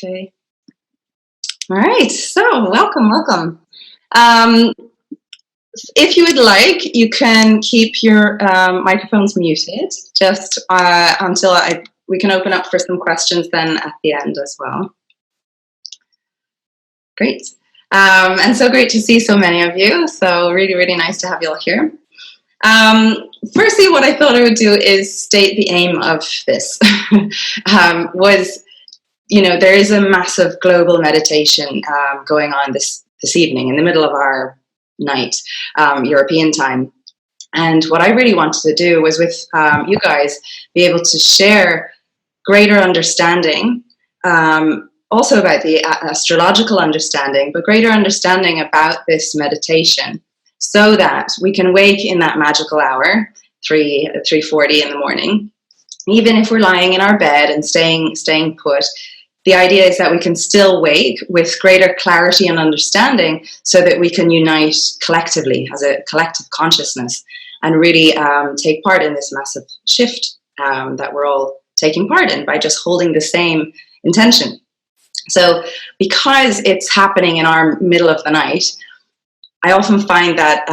Okay. All right. So welcome. Um, if you would like, you can keep your microphones muted just until we can open up for some questions then at the end as well. Great. And so great to see so many of you. So really nice to have you all here. Firstly, what I thought I would do is state the aim of this. There is a massive global meditation going on this evening in the middle of our night, European time. And what I really wanted to do was with you guys be able to share greater understanding, also about the astrological understanding, but greater understanding about this meditation, so that we can wake in that magical hour, 3:40 in the morning, even if we're lying in our bed and staying put. The idea is that we can still wake with greater clarity and understanding so that we can unite collectively as a collective consciousness and really take part in this massive shift that we're all taking part in by just holding the same intention. So because it's happening in our middle of the night, I often find that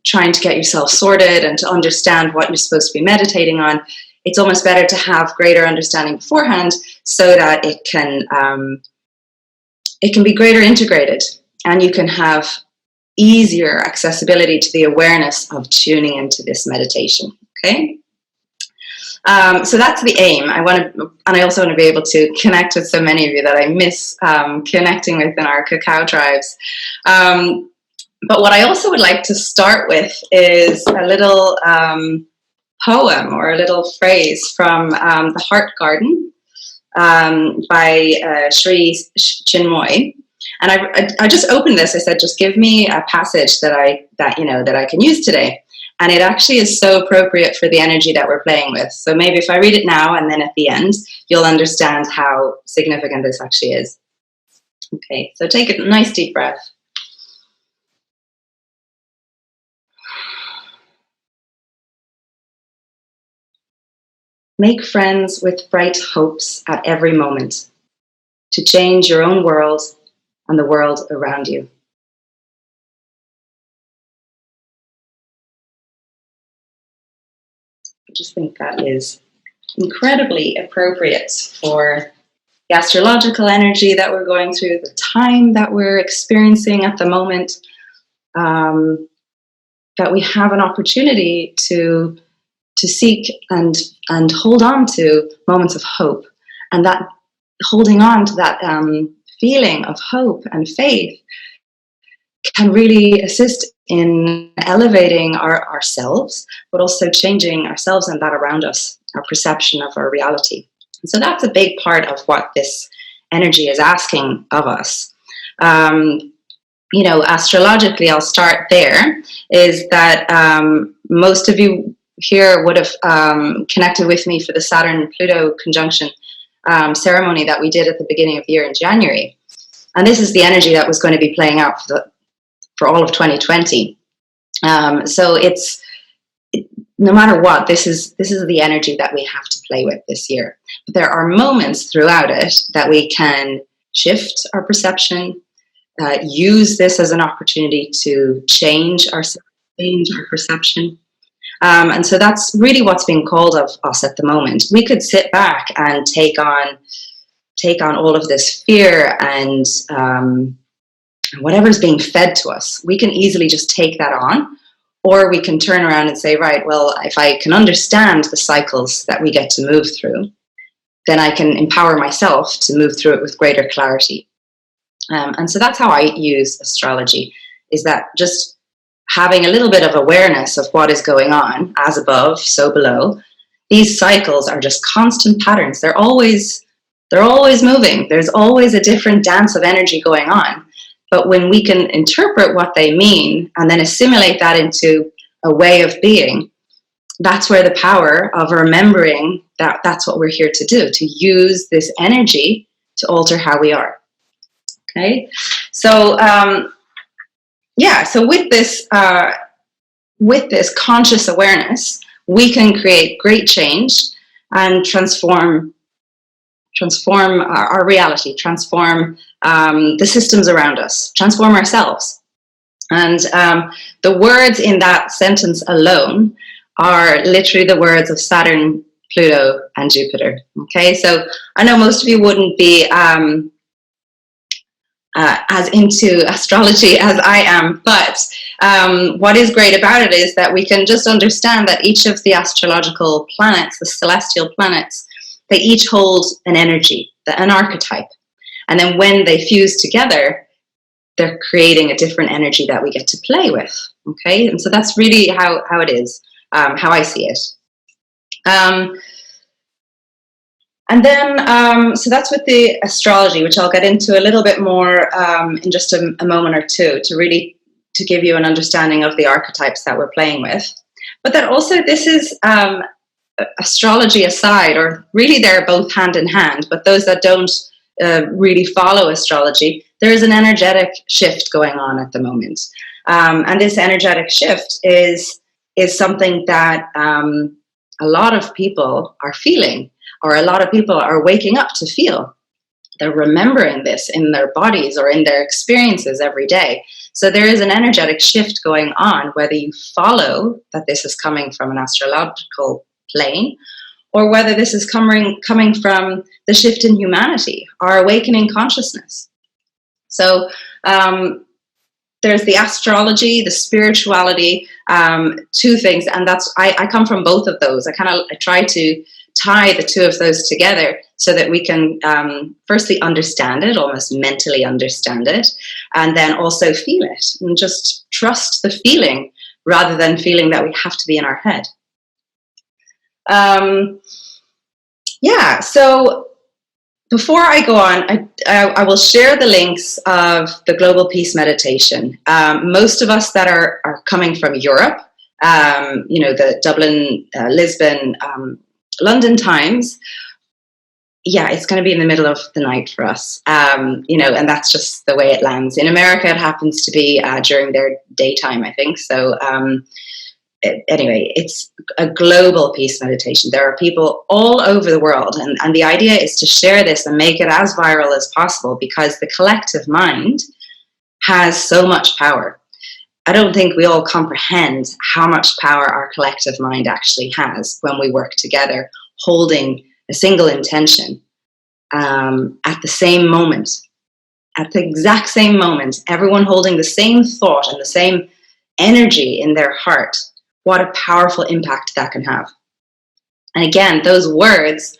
trying to get yourself sorted and to understand what you're supposed to be meditating on, it's almost better to have greater understanding beforehand so that it can be greater integrated and you can have easier accessibility to the awareness of tuning into this meditation. Okay. So that's the aim. I also want to be able to connect with so many of you that I miss connecting with in our cacao tribes. But what I also would like to start with is a little poem or a little phrase from The Heart Garden by Sri Chinmoy. And I just opened this. I said, just give me a passage that I can use today. And it actually is so appropriate for the energy that we're playing with. So maybe if I read it now and then at the end, you'll understand how significant this actually is. Okay, so take a nice deep breath. Make friends with bright hopes at every moment to change your own world and the world around you. I just think that is incredibly appropriate for the astrological energy that we're going through, the time that we're experiencing at the moment, that we have an opportunity to seek and hold on to moments of hope, and that holding on to that feeling of hope and faith can really assist in elevating ourselves, but also changing ourselves and that around us, our perception of our reality. And so that's a big part of what this energy is asking of us. Astrologically, I'll start there, is that most of you here would have connected with me for the Saturn Pluto Conjunction ceremony that we did at the beginning of the year in January. And this is the energy that was going to be playing out for all of 2020. So no matter what, this is the energy that we have to play with this year. But there are moments throughout it that we can shift our perception, use this as an opportunity to change our perception. And so that's really what's being called of us at the moment. We could sit back and take on all of this fear and whatever's being fed to us. We can easily just take that on, or we can turn around and say, right, well, if I can understand the cycles that we get to move through, then I can empower myself to move through it with greater clarity. And so that's how I use astrology, is that just having a little bit of awareness of what is going on, as above, so below. These cycles are just constant patterns. They're always moving. There's always a different dance of energy going on. But when we can interpret what they mean and then assimilate that into a way of being, that's where the power of remembering that that's what we're here to do, to use this energy to alter how we are. Okay? So, so with this conscious awareness, we can create great change and transform transform our reality, transform the systems around us, transform ourselves. And the words in that sentence alone are literally the words of Saturn, Pluto, and Jupiter. Okay, so I know most of you wouldn't be as into astrology as I am, but what is great about it is that we can just understand that each of the astrological planets, the celestial planets, they each hold an energy, an archetype. And then when they fuse together, they're creating a different energy that we get to play with. Okay, and so that's really how it is, how I see it. And then, so that's with the astrology, which I'll get into a little bit more in just a moment or two, to give you an understanding of the archetypes that we're playing with. But that also, this is astrology aside, or really they're both hand in hand, but those that don't really follow astrology, there is an energetic shift going on at the moment. And this energetic shift is something that a lot of people are feeling, or a lot of people are waking up to feel. They're remembering this in their bodies or in their experiences every day. So there is an energetic shift going on, whether you follow that this is coming from an astrological plane, or whether this is coming from the shift in humanity, our awakening consciousness. So there's the astrology, the spirituality, two things, and that's I come from both of those. I try to tie the two of those together so that we can firstly understand it, almost mentally understand it, and then also feel it and just trust the feeling rather than feeling that we have to be in our head. So before I go on, I will share the links of the Global Peace Meditation. Most of us that are coming from Europe, the Dublin, Lisbon, London times, it's going to be in the middle of the night for us, and that's just the way it lands. In America, it happens to be during their daytime, I think. So anyway, it's a global peace meditation. There are people all over the world, and the idea is to share this and make it as viral as possible, because the collective mind has so much power. I don't think we all comprehend how much power our collective mind actually has when we work together, holding a single intention at the same moment, at the exact same moment, everyone holding the same thought and the same energy in their heart. What a powerful impact that can have. And again, those words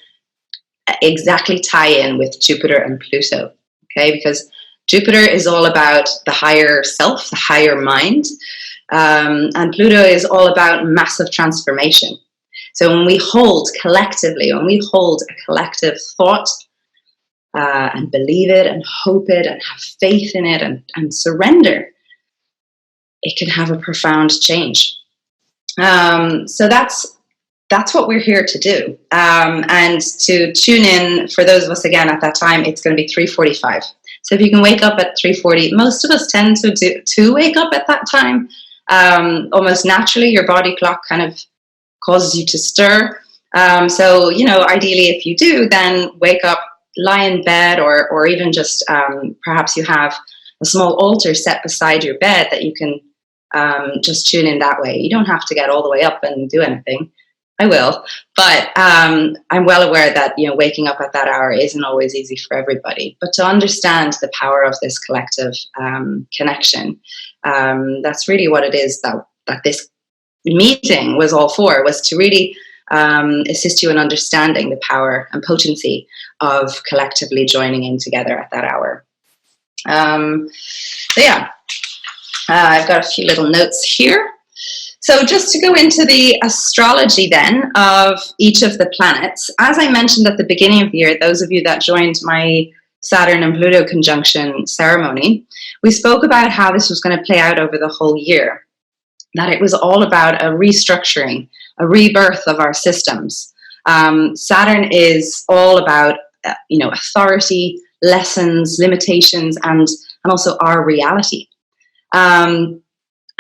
exactly tie in with Jupiter and Pluto, okay? Because Jupiter is all about the higher self, the higher mind, and Pluto is all about massive transformation. So when we hold collectively, when we hold a collective thought and believe it and hope it and have faith in it and surrender, it can have a profound change. So that's what we're here to do. And to tune in, for those of us, again, at that time, it's going to be 3:45. So if you can wake up at 3:40, most of us tend to wake up at that time. Almost naturally, your body clock kind of causes you to stir. So, ideally, if you do, then wake up, lie in bed, or even just perhaps you have a small altar set beside your bed that you can just tune in that way. You don't have to get all the way up and do anything. I will, but I'm well aware that waking up at that hour isn't always easy for everybody. But to understand the power of this collective connection, that's really what it is that this meeting was all for, was to really assist you in understanding the power and potency of collectively joining in together at that hour. I've got a few little notes here. So just to go into the astrology then of each of the planets, as I mentioned at the beginning of the year, those of you that joined my Saturn and Pluto conjunction ceremony, we spoke about how this was going to play out over the whole year, that it was all about a restructuring, a rebirth of our systems. Saturn is all about authority, lessons, limitations, and also our reality.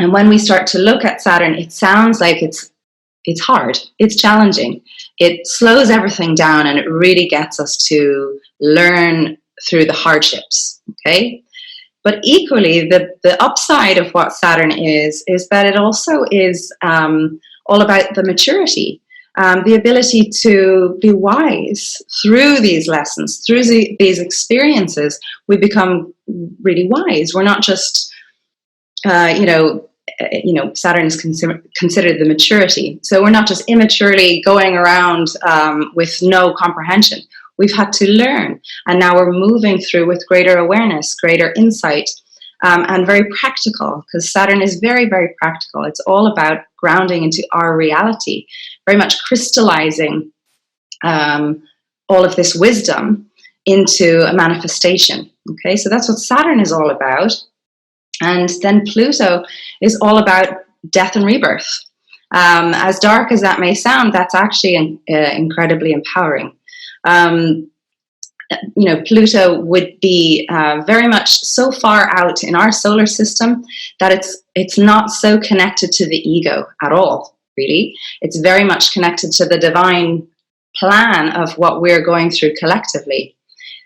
And when we start to look at Saturn, it sounds like it's it's hard, it's challenging. It slows everything down, and it really gets us to learn through the hardships, okay? But equally, the upside of what Saturn is that it also is all about the maturity, the ability to be wise through these lessons, through these experiences. We become really wise. We're not just, Saturn is considered the maturity. So we're not just immaturely going around with no comprehension. We've had to learn, and now we're moving through with greater awareness, greater insight, and very practical, because Saturn is very, very practical. It's all about grounding into our reality, very much crystallizing all of this wisdom into a manifestation. Okay, so that's what Saturn is all about. And then Pluto is all about death and rebirth. As dark as that may sound, that's actually incredibly empowering. Pluto would be very much so far out in our solar system that it's not so connected to the ego at all, really. It's very much connected to the divine plan of what we're going through collectively.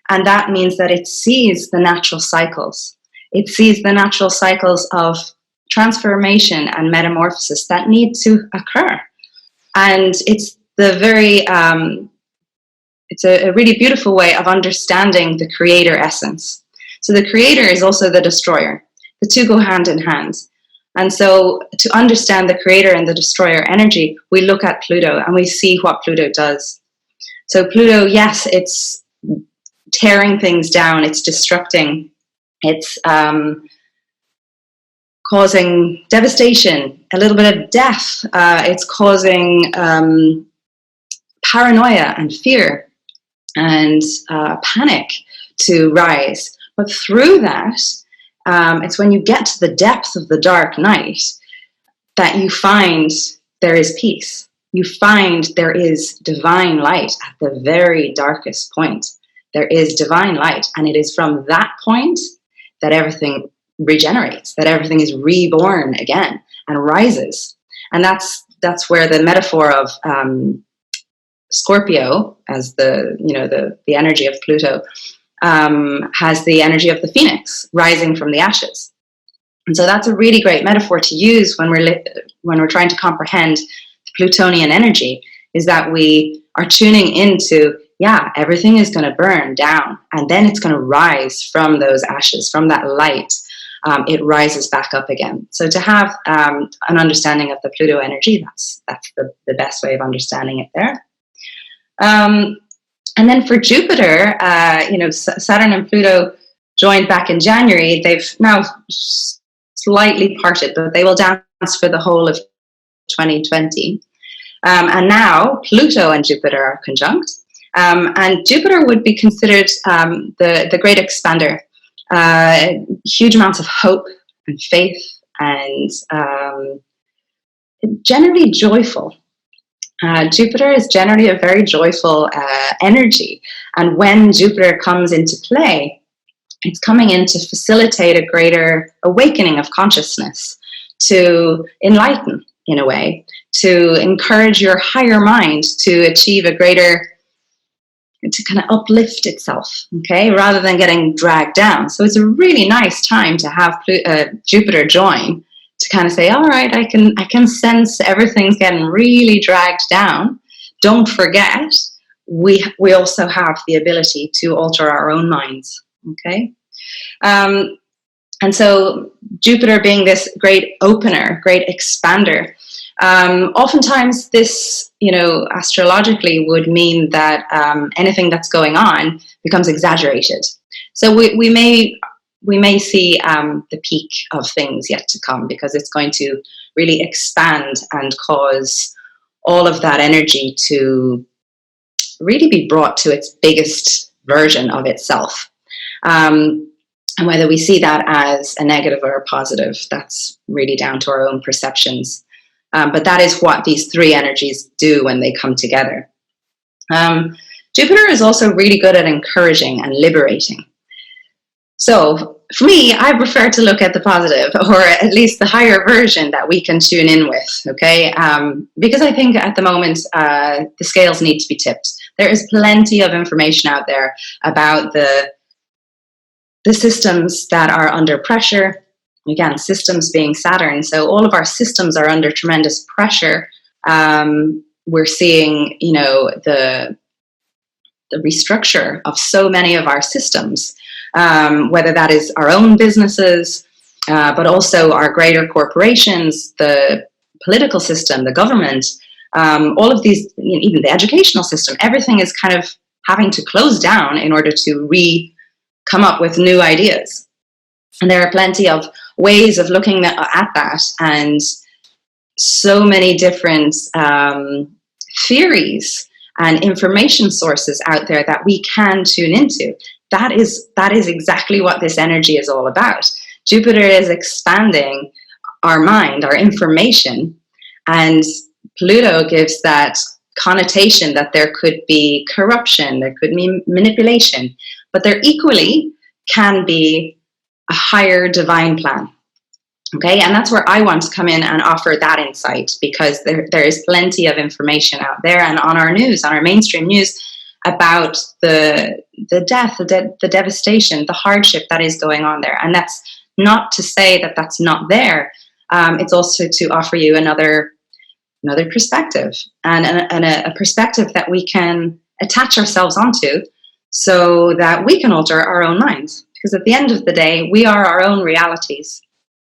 And that means that it sees the natural cycles. It sees the natural cycles of transformation and metamorphosis that need to occur. And it's it's a really beautiful way of understanding the creator essence. So the creator is also the destroyer. The two go hand in hand. And so to understand the creator and the destroyer energy, we look at Pluto and we see what Pluto does. So Pluto, yes, it's tearing things down, it's destructing, it's causing devastation, a little bit of death, it's causing paranoia and fear and panic to rise. But through that, it's when you get to the depth of the dark night that you find there is peace. You find there is divine light at the very darkest point. There is divine light, and it is from that point that everything regenerates, that everything is reborn again and rises. And that's where the metaphor of Scorpio, as the energy of Pluto, has the energy of the phoenix rising from the ashes. And so that's a really great metaphor to use when we're trying to comprehend the Plutonian energy, is that we are tuning into, everything is going to burn down, and then it's going to rise from those ashes, from that light. It rises back up again. So to have an understanding of the Pluto energy, that's the best way of understanding it there. And then for Jupiter, Saturn and Pluto joined back in January. They've now slightly parted, but they will dance for the whole of 2020. And now Pluto and Jupiter are conjunct. And Jupiter would be considered the great expander. Huge amounts of hope and faith, and generally joyful. Jupiter is generally a very joyful energy. And when Jupiter comes into play, it's coming in to facilitate a greater awakening of consciousness, to enlighten in a way, to encourage your higher mind to achieve a greater, to kind of uplift itself, okay, rather than getting dragged down. So it's a really nice time to have Jupiter join, to kind of say, all right, I can sense everything's getting really dragged down. Don't forget, we also have the ability to alter our own minds, okay? And so Jupiter being this great opener, great expander, oftentimes this, astrologically would mean that anything that's going on becomes exaggerated. So we may see the peak of things yet to come, because it's going to really expand and cause all of that energy to really be brought to its biggest version of itself. And whether we see that as a negative or a positive, that's really down to our own perceptions. But that is what these three energies do when they come together. Jupiter is also really good at encouraging and liberating. So For me, I prefer to look at the positive, or at least the higher version that we can tune in with, okay? Because I think at the moment, the scales need to be tipped. There is plenty of information out there about the systems that are under pressure. Again, systems being Saturn. So all of our systems are under tremendous pressure. We're seeing, the restructure of so many of our systems, whether that is our own businesses, but also our greater corporations, the political system, the government, all of these, even the educational system, everything is kind of having to close down in order to come up with new ideas. And there are plenty of ways of looking at that, and so many different theories and information sources out there that we can tune into. That is exactly what this energy is all about. Jupiter is expanding our mind, our information, and Pluto gives that connotation that there could be corruption, there could be manipulation, but there equally can be a higher divine plan. Okay, and that's where I want to come in and offer that insight, because there is plenty of information out there and on our news, on our mainstream news, about the death, the devastation, the hardship that is going on there. And that's not to say that that's not there. It's also to offer you another perspective, and a perspective that we can attach ourselves onto, so that we can alter our own minds. Because at the end of the day, we are our own realities.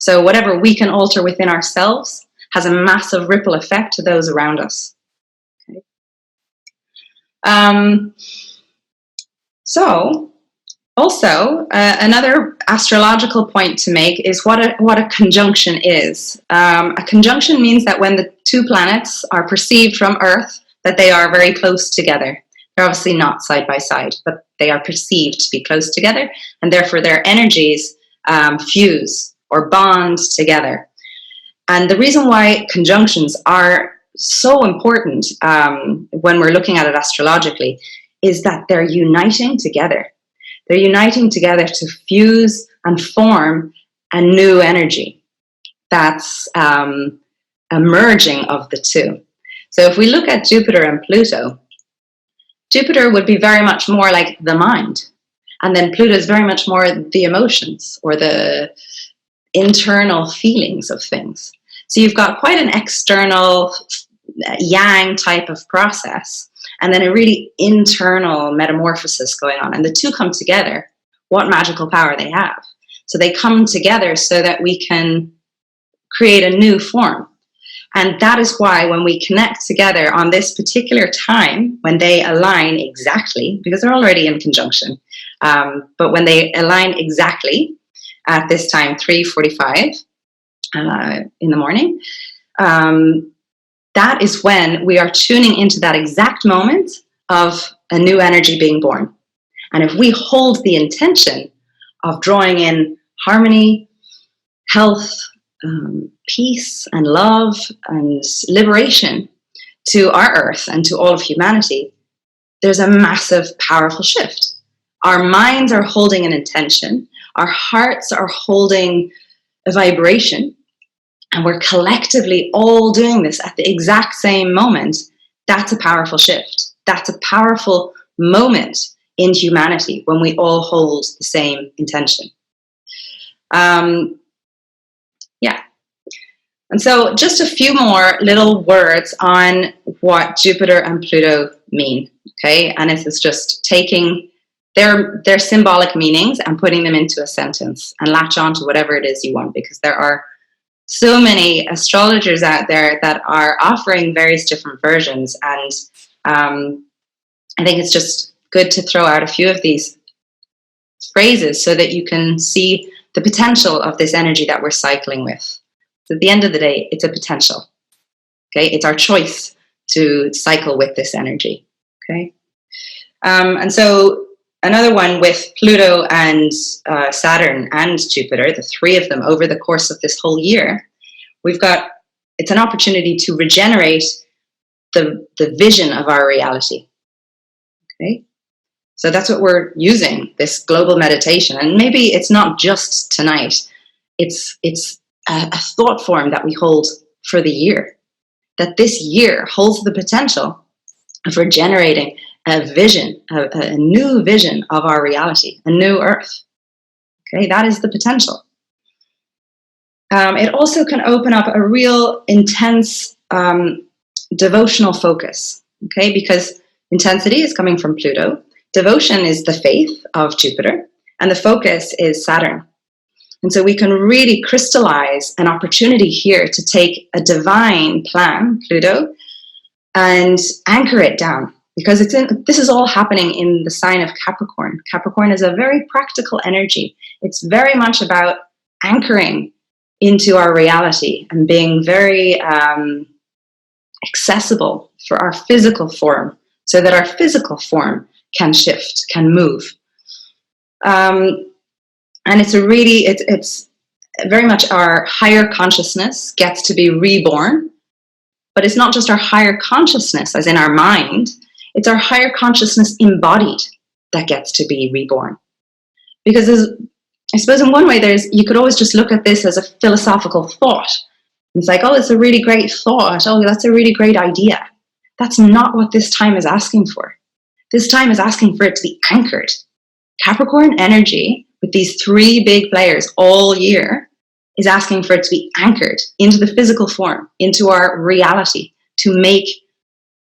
So whatever we can alter within ourselves has a massive ripple effect to those around us. Okay. So also, another astrological point to make is what a conjunction is. A conjunction means that when the two planets are perceived from Earth, that they are very close together. They're obviously not side by side, but they are perceived to be close together, and therefore their energies fuse or bond together. And the reason why conjunctions are so important when we're looking at it astrologically is that they're uniting together. They're uniting together to fuse and form a new energy that's a merging of the two. So if we look at Jupiter and Pluto, Jupiter would be very much more like the mind, and then Pluto is very much more the emotions or the internal feelings of things. So you've got quite an external yang type of process, and then a really internal metamorphosis going on. And the two come together. What magical power they have. So they come together so that we can create a new form. And that is why when we connect together on this particular time, when they align exactly, because they're already in conjunction, but when they align exactly at this time, 3:45 in the morning, that is when we are tuning into that exact moment of a new energy being born. And if we hold the intention of drawing in harmony, health, peace and love and liberation to our Earth and to all of humanity, there's a massive, powerful shift. Our minds are holding an intention, our hearts are holding a vibration, and we're collectively all doing this at the exact same moment. That's a powerful shift. That's a powerful moment in humanity when we all hold the same intention. And so just a few more little words on what Jupiter and Pluto mean, okay? And this is just taking their symbolic meanings and putting them into a sentence and latch on to whatever it is you want, because there are so many astrologers out there that are offering various different versions. And I think it's just good to throw out a few of these phrases so that you can see the potential of this energy that we're cycling with. So at the end of the day, it's a potential. Okay, it's our choice to cycle with this energy. Okay, and so another one with Pluto and Saturn and Jupiter, the three of them over the course of this whole year, it's an opportunity to regenerate the vision of our reality. Okay, So that's what we're using, this global meditation. And maybe it's not just tonight. It's a thought form that we hold for the year. That this year holds the potential for generating a vision, a new vision of our reality, a new earth. Okay, that is the potential. It also can open up a real intense devotional focus, okay, because intensity is coming from Pluto, devotion is the faith of Jupiter, and the focus is Saturn. And so we can really crystallize an opportunity here to take a divine plan, Pluto, and anchor it down, because this is all happening in the sign of Capricorn. Capricorn is a very practical energy. It's very much about anchoring into our reality and being very accessible for our physical form, so that our physical form can shift, can move. And it's very much our higher consciousness gets to be reborn. But it's not just our higher consciousness, as in our mind, it's our higher consciousness embodied that gets to be reborn. Because I suppose in one way, you could always just look at this as a philosophical thought. It's like, oh, it's a really great thought. Oh, that's a really great idea. That's not what this time is asking for. This time is asking for it to be anchored. Capricorn energy, with these three big players all year, is asking for it to be anchored into the physical form, into our reality, to make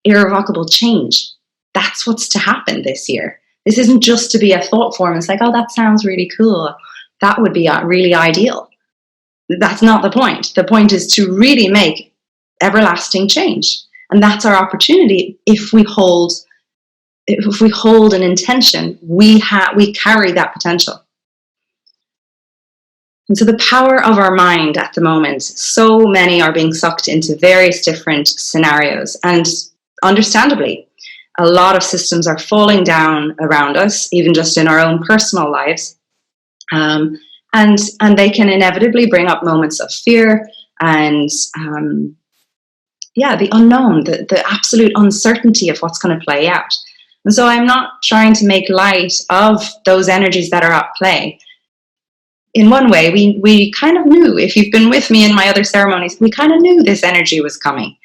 irrevocable change. That's what's to happen this year. This isn't just to be a thought form. It's like, oh, that sounds really cool. That would be really ideal. That's not the point. The point is to really make everlasting change. And that's our opportunity. If we hold an intention, we carry that potential. And so the power of our mind at the moment, so many are being sucked into various different scenarios. And understandably, a lot of systems are falling down around us, even just in our own personal lives. And they can inevitably bring up moments of fear and, the unknown, the absolute uncertainty of what's going to play out. And so I'm not trying to make light of those energies that are at play. In one way, we kind of knew, if you've been with me in my other ceremonies, we kind of knew this energy was coming.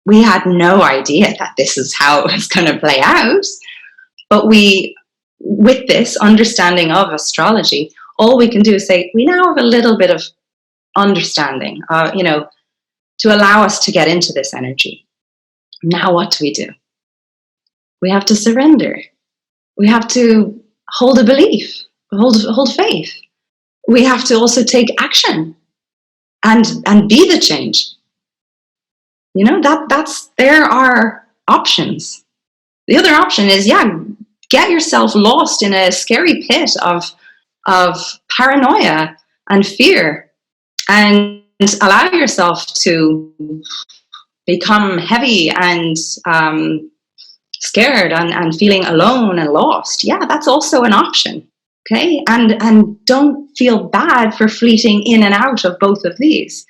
We had no idea that this is how it was going to play out. But with this understanding of astrology, all we can do is say, we now have a little bit of understanding, to allow us to get into this energy. Now what do? We have to surrender. We have to hold a belief, hold faith. We have to also take action and be the change. There are options. The other option is, get yourself lost in a scary pit of paranoia and fear, and allow yourself to become heavy and scared and feeling alone and lost. Yeah, that's also an option. Okay, and don't feel bad for fleeting in and out of both of these.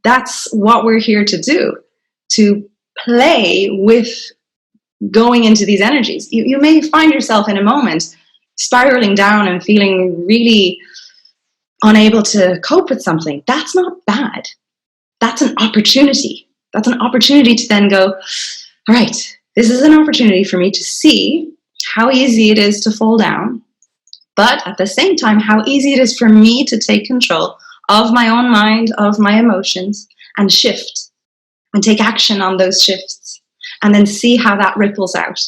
That's what we're here to do, to play with going into these energies. You may find yourself in a moment spiraling down and feeling really unable to cope with something. That's not bad. That's an opportunity. That's an opportunity to then go, all right, this is an opportunity for me to see how easy it is to fall down, but at the same time, how easy it is for me to take control of my own mind, of my emotions, and shift and take action on those shifts, and then see how that ripples out.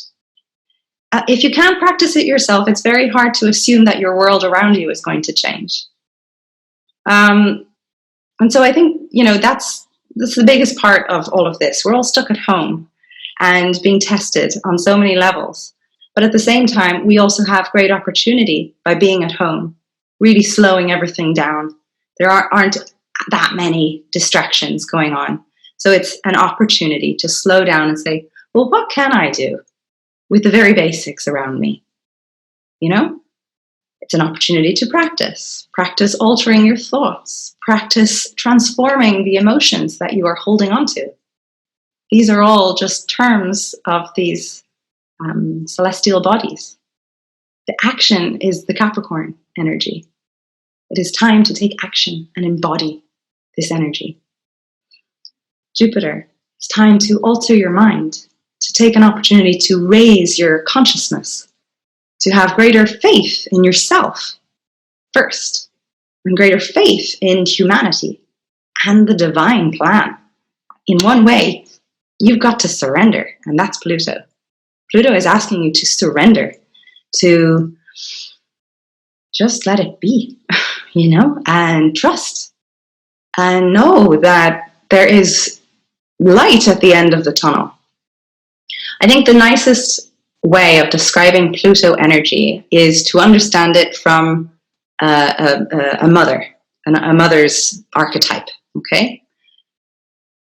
If you can't practice it yourself, it's very hard to assume that your world around you is going to change. And so I think, that's the biggest part of all of this. We're all stuck at home and being tested on so many levels. But at the same time, we also have great opportunity by being at home, really slowing everything down. There aren't that many distractions going on. So it's an opportunity to slow down and say, well, what can I do with the very basics around me? It's an opportunity to practice altering your thoughts, practice transforming the emotions that you are holding on to. These are all just terms of these celestial bodies. The action is the Capricorn energy. It is time to take action and embody this energy. Jupiter, it's time to alter your mind, to take an opportunity to raise your consciousness, to have greater faith in yourself first, and greater faith in humanity and the divine plan. In one way, you've got to surrender, and that's Pluto. Pluto is asking you to surrender, to just let it be, and trust, and know that there is light at the end of the tunnel. I think the nicest way of describing Pluto energy is to understand it from a mother's archetype, okay?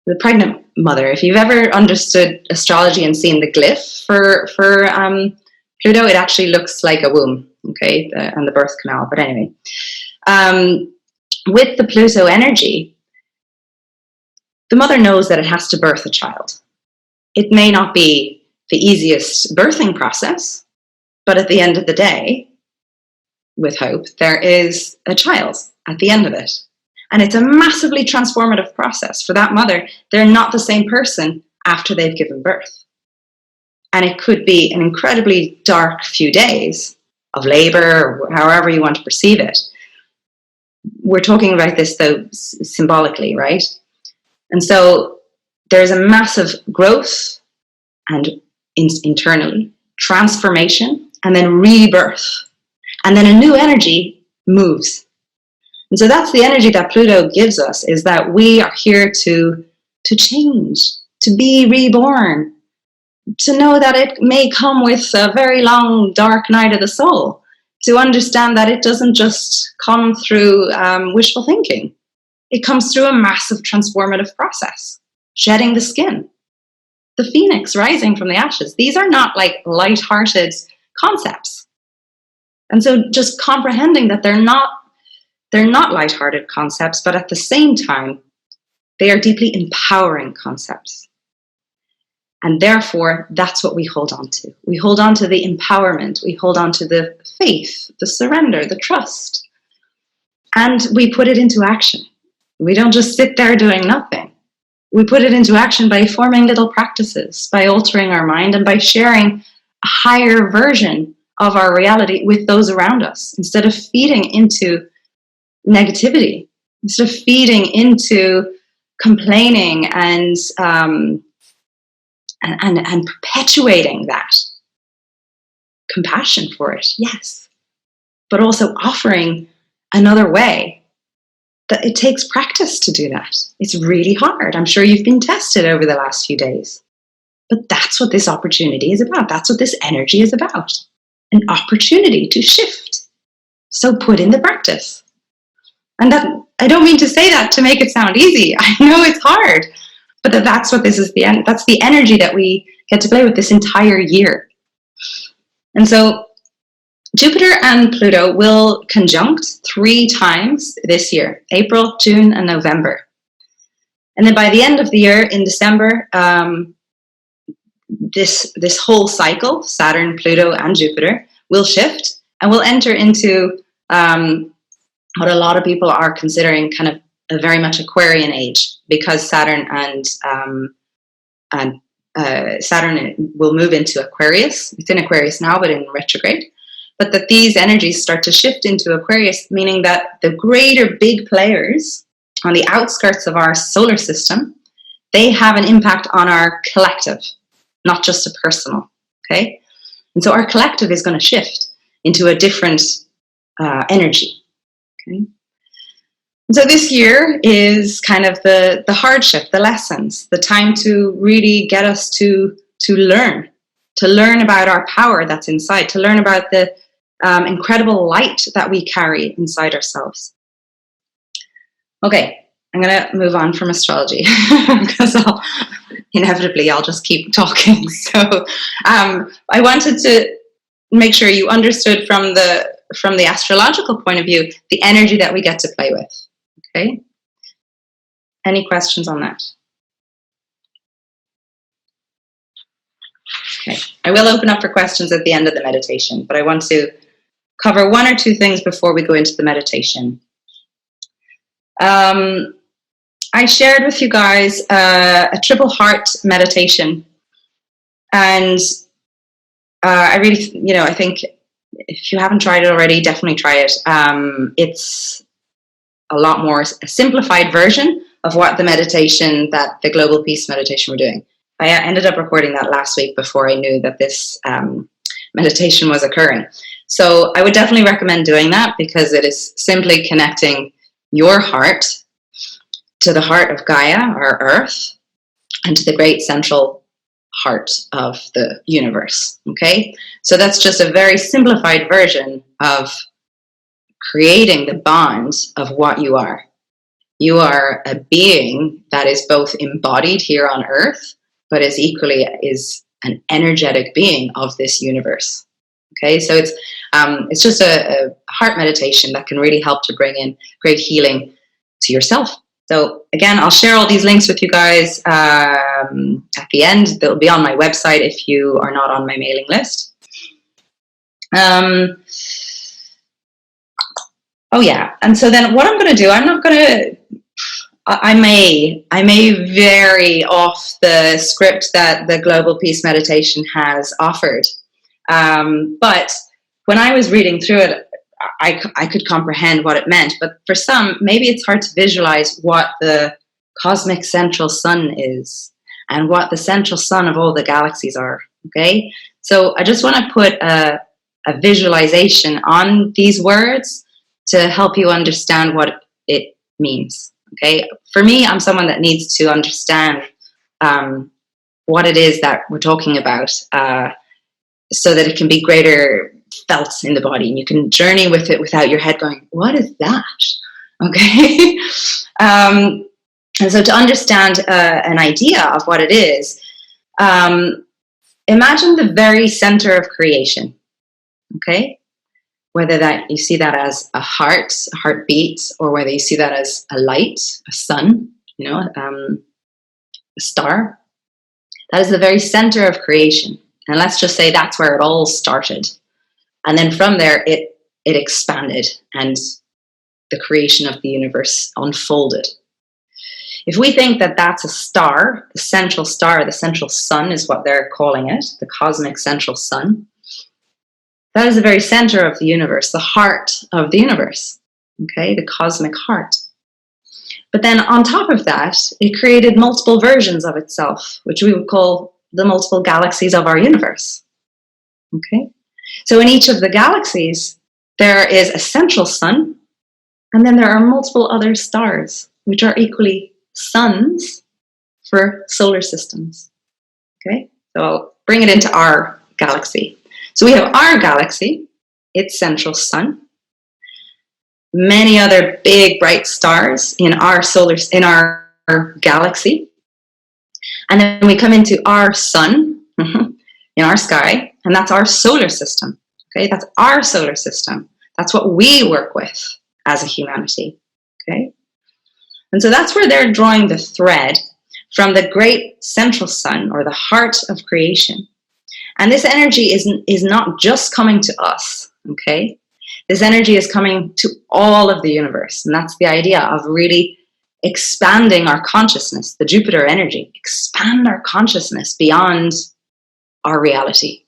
The pregnant mother. If you've ever understood astrology and seen the glyph for Pluto, it actually looks like a womb, okay, and the birth canal. But anyway, with the Pluto energy, the mother knows that it has to birth a child. It may not be the easiest birthing process, but at the end of the day, with hope, there is a child at the end of it. And it's a massively transformative process. For that mother, they're not the same person after they've given birth. And it could be an incredibly dark few days of labor, or however you want to perceive it. We're talking about this, though, symbolically, right? And so there's a massive growth and internally, transformation, and then rebirth. And then a new energy moves. And so that's the energy that Pluto gives us, is that we are here to change, to be reborn, to know that it may come with a very long, dark night of the soul, to understand that it doesn't just come through wishful thinking. It comes through a massive transformative process, shedding the skin, the phoenix rising from the ashes. These are not like light-hearted concepts. And so just comprehending that they're not light-hearted concepts, but at the same time, they are deeply empowering concepts. And therefore, that's what we hold on to. We hold on to the empowerment. We hold on to the faith, the surrender, the trust. And we put it into action. We don't just sit there doing nothing. We put it into action by forming little practices, by altering our mind, and by sharing a higher version of our reality with those around us, instead of feeding into negativity, instead of feeding into complaining and perpetuating that. Compassion for it, yes, but also offering another way. That it takes practice to do that. It's really hard. I'm sure you've been tested over the last few days. But that's what this opportunity is about. That's what this energy is about. An opportunity to shift. So put in the practice. And that, I don't mean to say that to make it sound easy. I know it's hard. But that's what this is, that's the energy that we get to play with this entire year. And so Jupiter and Pluto will conjunct 3 times this year, April, June, and November. And then by the end of the year, in December, this whole cycle, Saturn, Pluto, and Jupiter, will shift and will enter into what a lot of people are considering kind of a very much Aquarian age, because Saturn and Saturn will move into Aquarius. It's in Aquarius now, but in retrograde. But that these energies start to shift into Aquarius, meaning that the greater big players on the outskirts of our solar system, they have an impact on our collective, not just a personal, okay? And so our collective is going to shift into a different energy, okay? And so this year is kind of the hardship, the lessons, the time to really get us to learn about our power that's inside, to learn about the incredible light that we carry inside ourselves. Okay, I'm going to move on from astrology because inevitably I'll just keep talking. So I wanted to make sure you understood from the astrological point of view the energy that we get to play with. Okay? Any questions on that? Okay. I will open up for questions at the end of the meditation, but I want to cover one or two things before we go into the meditation. I shared with you guys a triple heart meditation, and I really, I think if you haven't tried it already, definitely try it. It's a lot more a simplified version of what the meditation, that the Global Peace meditation we're doing. I ended up recording that last week before I knew that this meditation was occurring. So I would definitely recommend doing that, because it is simply connecting your heart to the heart of Gaia, our Earth, and to the great central heart of the universe. Okay? So that's just a very simplified version of creating the bond of what you are. You are a being that is both embodied here on Earth, but is equally an energetic being of this universe. Okay, so it's just a heart meditation that can really help to bring in great healing to yourself. So again, I'll share all these links with you guys at the end. They'll be on my website if you are not on my mailing list. Oh yeah, and so then what I'm going to do, I may vary off the script that the Global Peace meditation has offered. But when I was reading through it, I could comprehend what it meant. But for some, maybe it's hard to visualize what the cosmic central sun is and what the central sun of all the galaxies are. Okay, so I just want to put a visualization on these words to help you understand what it means. Okay, for me, I'm someone that needs to understand what it is that we're talking about, so that it can be greater felt in the body, and you can journey with it without your head going, "What is that?" Okay, and so to understand an idea of what it is, imagine the very center of creation. Okay. Whether that you see that as a heartbeat, or whether you see that as a light, a sun, a star. That is the very center of creation. And let's just say that's where it all started. And then from there, it expanded, and the creation of the universe unfolded. If we think that that's a star, the central sun is what they're calling it, the cosmic central sun. That is the very center of the universe, the heart of the universe, okay, the cosmic heart. But then on top of that, it created multiple versions of itself, which we would call the multiple galaxies of our universe, okay? So in each of the galaxies, there is a central sun, and then there are multiple other stars, which are equally suns for solar systems, okay? So I'll bring it into our galaxy. So we have our galaxy, its central sun, many other big bright stars in our galaxy, and then we come into our sun in our sky, and that's our solar system. Okay, that's our solar system. That's what we work with as a humanity. Okay, and so that's where they're drawing the thread from the great central sun, or the heart of creation. And this energy is not just coming to us, okay? This energy is coming to all of the universe. And that's the idea of really expanding our consciousness, the Jupiter energy. Expand our consciousness beyond our reality.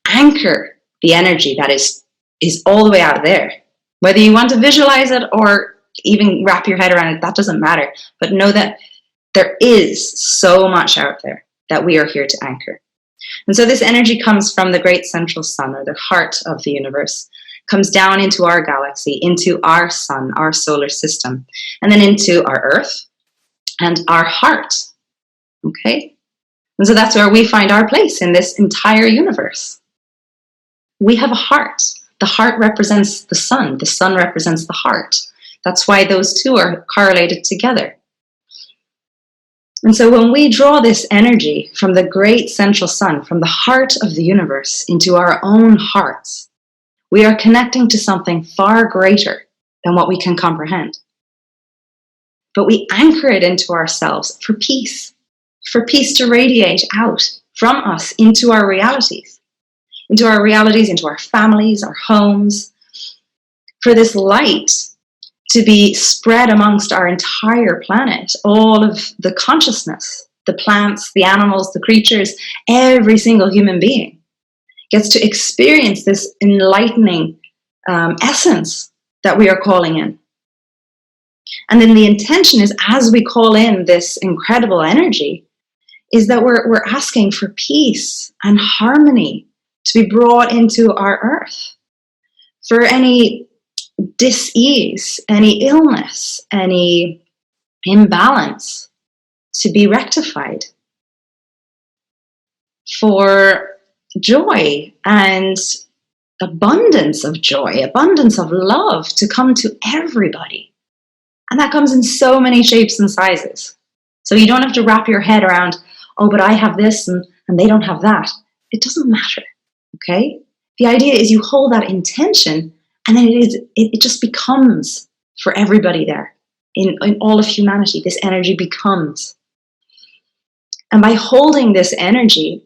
Anchor the energy that is all the way out there. Whether you want to visualize it or even wrap your head around it, that doesn't matter. But know that there is so much out there that we are here to anchor. And so this energy comes from the great central sun, or the heart of the universe, comes down into our galaxy, into our sun, our solar system, and then into our Earth and our heart. Okay? And so that's where we find our place in this entire universe. We have a heart. The heart represents the sun represents the heart. That's why those two are correlated together. And so when we draw this energy from the great central sun, from the heart of the universe into our own hearts, we are connecting to something far greater than what we can comprehend. But we anchor it into ourselves for peace to radiate out from us into our realities, into our families, our homes, for this light to be spread amongst our entire planet, all of the consciousness, the plants, the animals, the creatures, every single human being gets to experience this enlightening essence that we are calling in. And then the intention is, as we call in this incredible energy, is that we're asking for peace and harmony to be brought into our earth. For any dis-ease, any illness, any imbalance to be rectified. For joy and abundance of joy, abundance of love to come to everybody. And that comes in so many shapes and sizes. So you don't have to wrap your head around, oh, but I have this and they don't have that. It doesn't matter, okay? The idea is you hold that intention and then it just becomes for everybody there. In all of humanity, this energy becomes. And by holding this energy,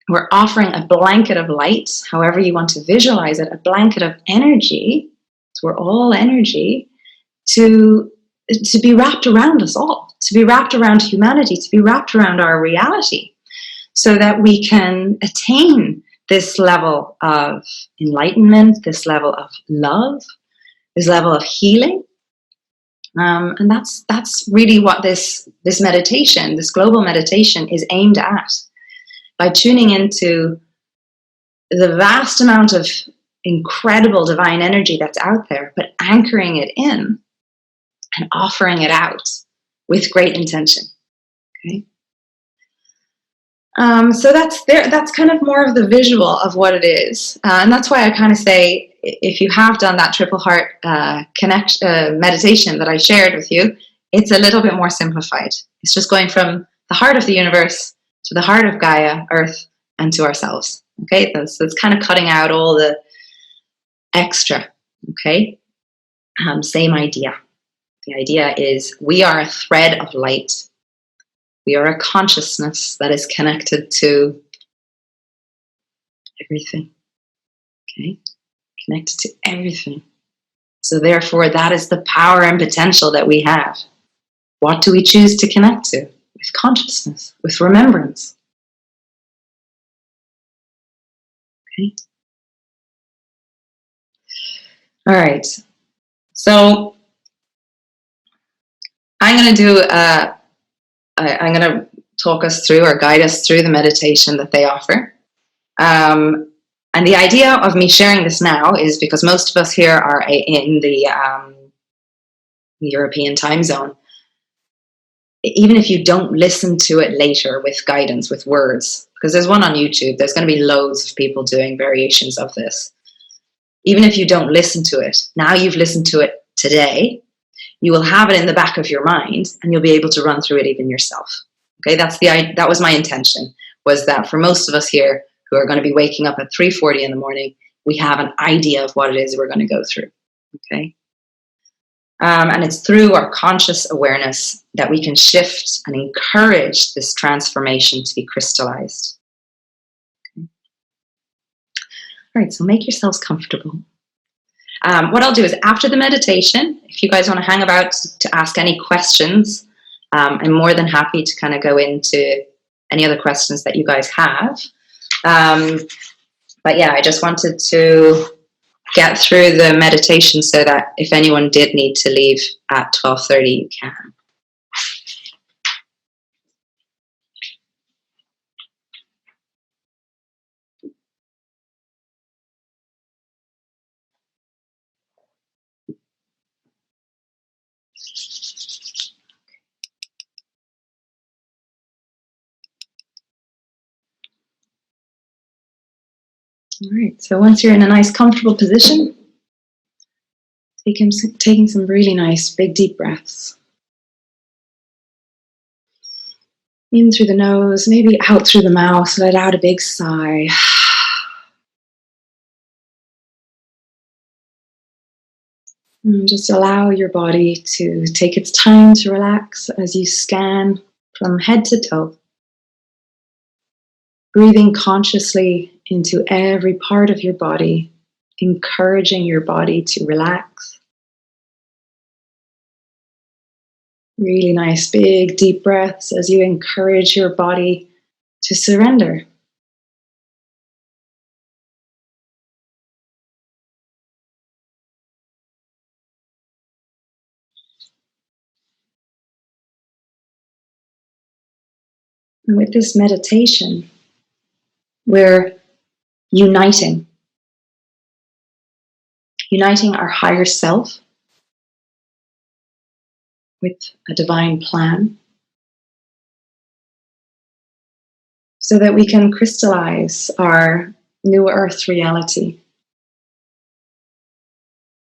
we're offering a blanket of light, however you want to visualize it, a blanket of energy, so we're all energy, to be wrapped around us all, to be wrapped around humanity, to be wrapped around our reality, so that we can attain this level of enlightenment, this level of love, this level of healing. And that's really what this meditation, this global meditation, is aimed at. By tuning into the vast amount of incredible divine energy that's out there, but anchoring it in and offering it out with great intention. Okay. So that's kind of more of the visual of what it is, and that's why I kind of say, if you have done that triple heart meditation that I shared with you, it's a little bit more simplified. It's just going from the heart of the universe to the heart of Gaia, Earth, and to ourselves. Okay, so it's kind of cutting out all the extra. Okay, same idea. The idea is we are a thread of light. We are a consciousness that is connected to everything. Okay, connected to everything. So therefore, that is the power and potential that we have. What do we choose to connect to? With consciousness, with remembrance. Okay. All right. So I'm going to talk us through or guide us through the meditation that they offer. And the idea of me sharing this now is because most of us here are in the European time zone. Even if you don't listen to it later with guidance, with words, because there's one on YouTube, there's going to be loads of people doing variations of this. Even if you don't listen to it, now you've listened to it today, you will have it in the back of your mind and you'll be able to run through it even yourself. Okay, that was my intention, was that for most of us here who are going to be waking up at 3:40 in the morning, we have an idea of what it is we're going to go through. Okay. And it's through our conscious awareness that we can shift and encourage this transformation to be crystallized. Okay. All right, so make yourselves comfortable. What I'll do is after the meditation, if you guys want to hang about to ask any questions, I'm more than happy to kind of go into any other questions that you guys have. But yeah, I just wanted to get through the meditation so that if anyone did need to leave at 12:30, you can. All right, so once you're in a nice comfortable position, taking some really nice big deep breaths. In through the nose, maybe out through the mouth, let out a big sigh. And just allow your body to take its time to relax as you scan from head to toe. Breathing consciously into every part of your body encouraging your body to relax. Really nice, big, deep breaths as you encourage your body to surrender. And with this meditation, we're uniting our higher self with a divine plan so that we can crystallize our new earth reality,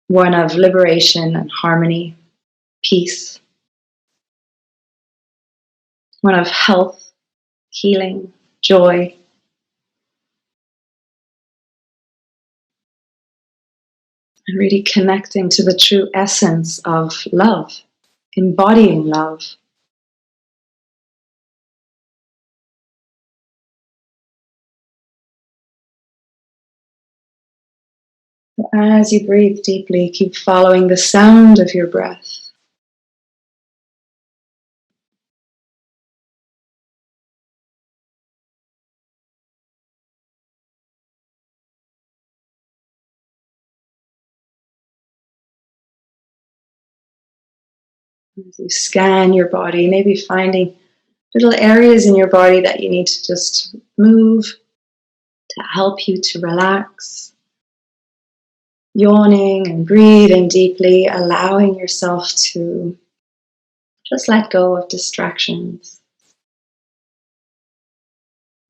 one of liberation and harmony, peace, one of health, healing, joy, and really connecting to the true essence of love, embodying love. As you breathe deeply, keep following the sound of your breath. As you scan your body, maybe finding little areas in your body that you need to just move to help you to relax. Yawning and breathing deeply, allowing yourself to just let go of distractions.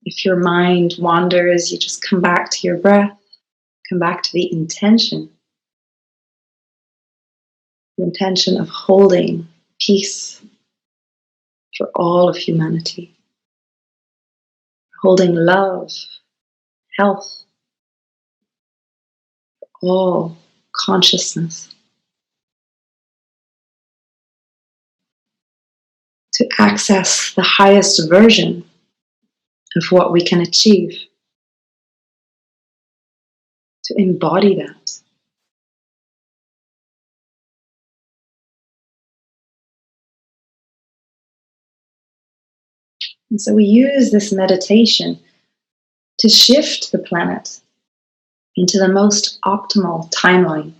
If your mind wanders, you just come back to your breath, come back to the intention of holding peace for all of humanity, holding love, health, all consciousness, to access the highest version of what we can achieve, to embody that. And so we use this meditation to shift the planet into the most optimal timeline,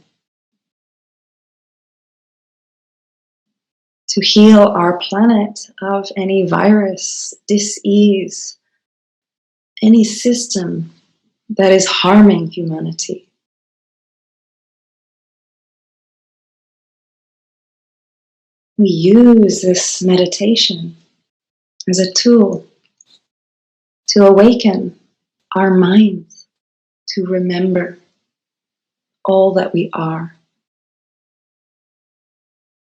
to heal our planet of any virus, dis-ease, any system that is harming humanity. We use this meditation as a tool to awaken our minds, to remember all that we are,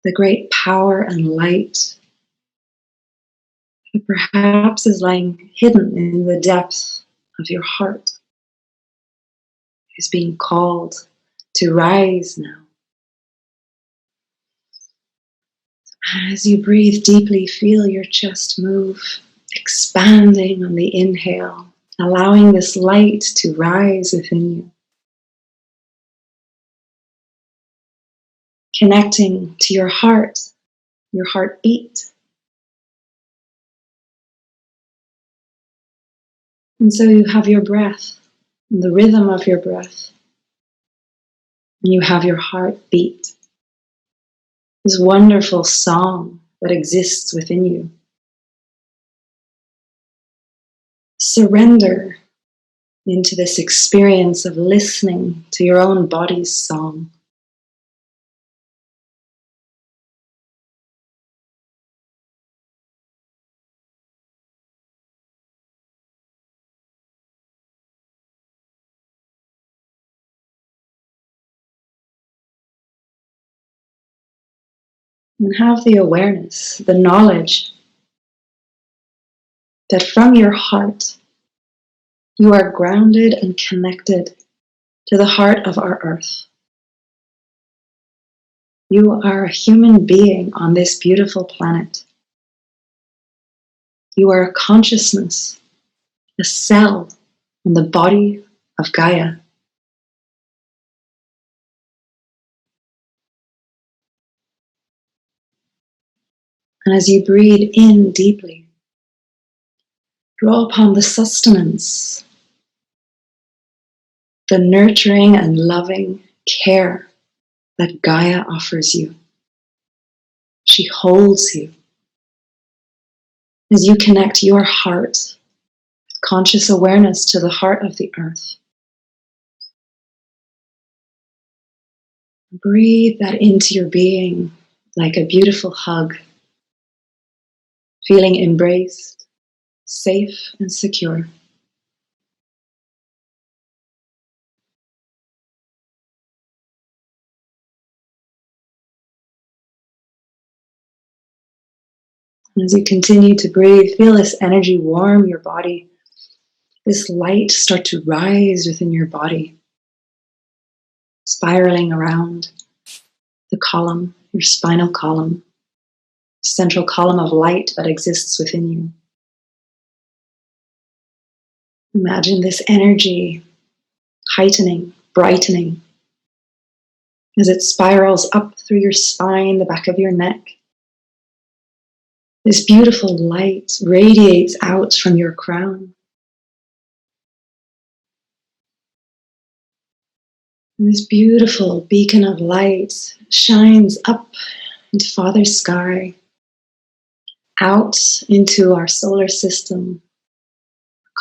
the great power and light that perhaps is lying hidden in the depths of your heart, is being called to rise now. As you breathe deeply, feel your chest move, expanding on the inhale, allowing this light to rise within you. Connecting to your heartbeat. And so you have your breath, and the rhythm of your breath. And you have your heartbeat, this wonderful song that exists within you. Surrender into this experience of listening to your own body's song. And have the awareness, the knowledge that from your heart, you are grounded and connected to the heart of our earth. You are a human being on this beautiful planet. You are a consciousness, a cell in the body of Gaia. And as you breathe in deeply, draw upon the sustenance, the nurturing and loving care that Gaia offers you. She holds you as you connect your heart, conscious awareness, to the heart of the earth. Breathe that into your being like a beautiful hug, feeling embraced, safe and secure. And as you continue to breathe, feel this energy warm your body, this light start to rise within your body, spiraling around the column, your spinal column, central column of light that exists within you. Imagine this energy heightening, brightening, as it spirals up through your spine, the back of your neck. This beautiful light radiates out from your crown. And this beautiful beacon of light shines up into Father's sky, out into our solar system,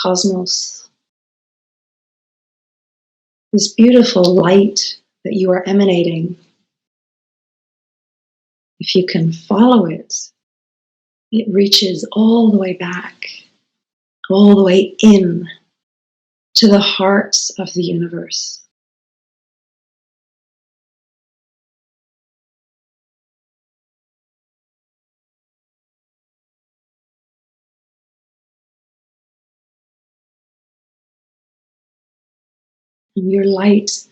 cosmos. This beautiful light that you are emanating, if you can follow it, it reaches all the way back, all the way in to the heart of the universe. And your light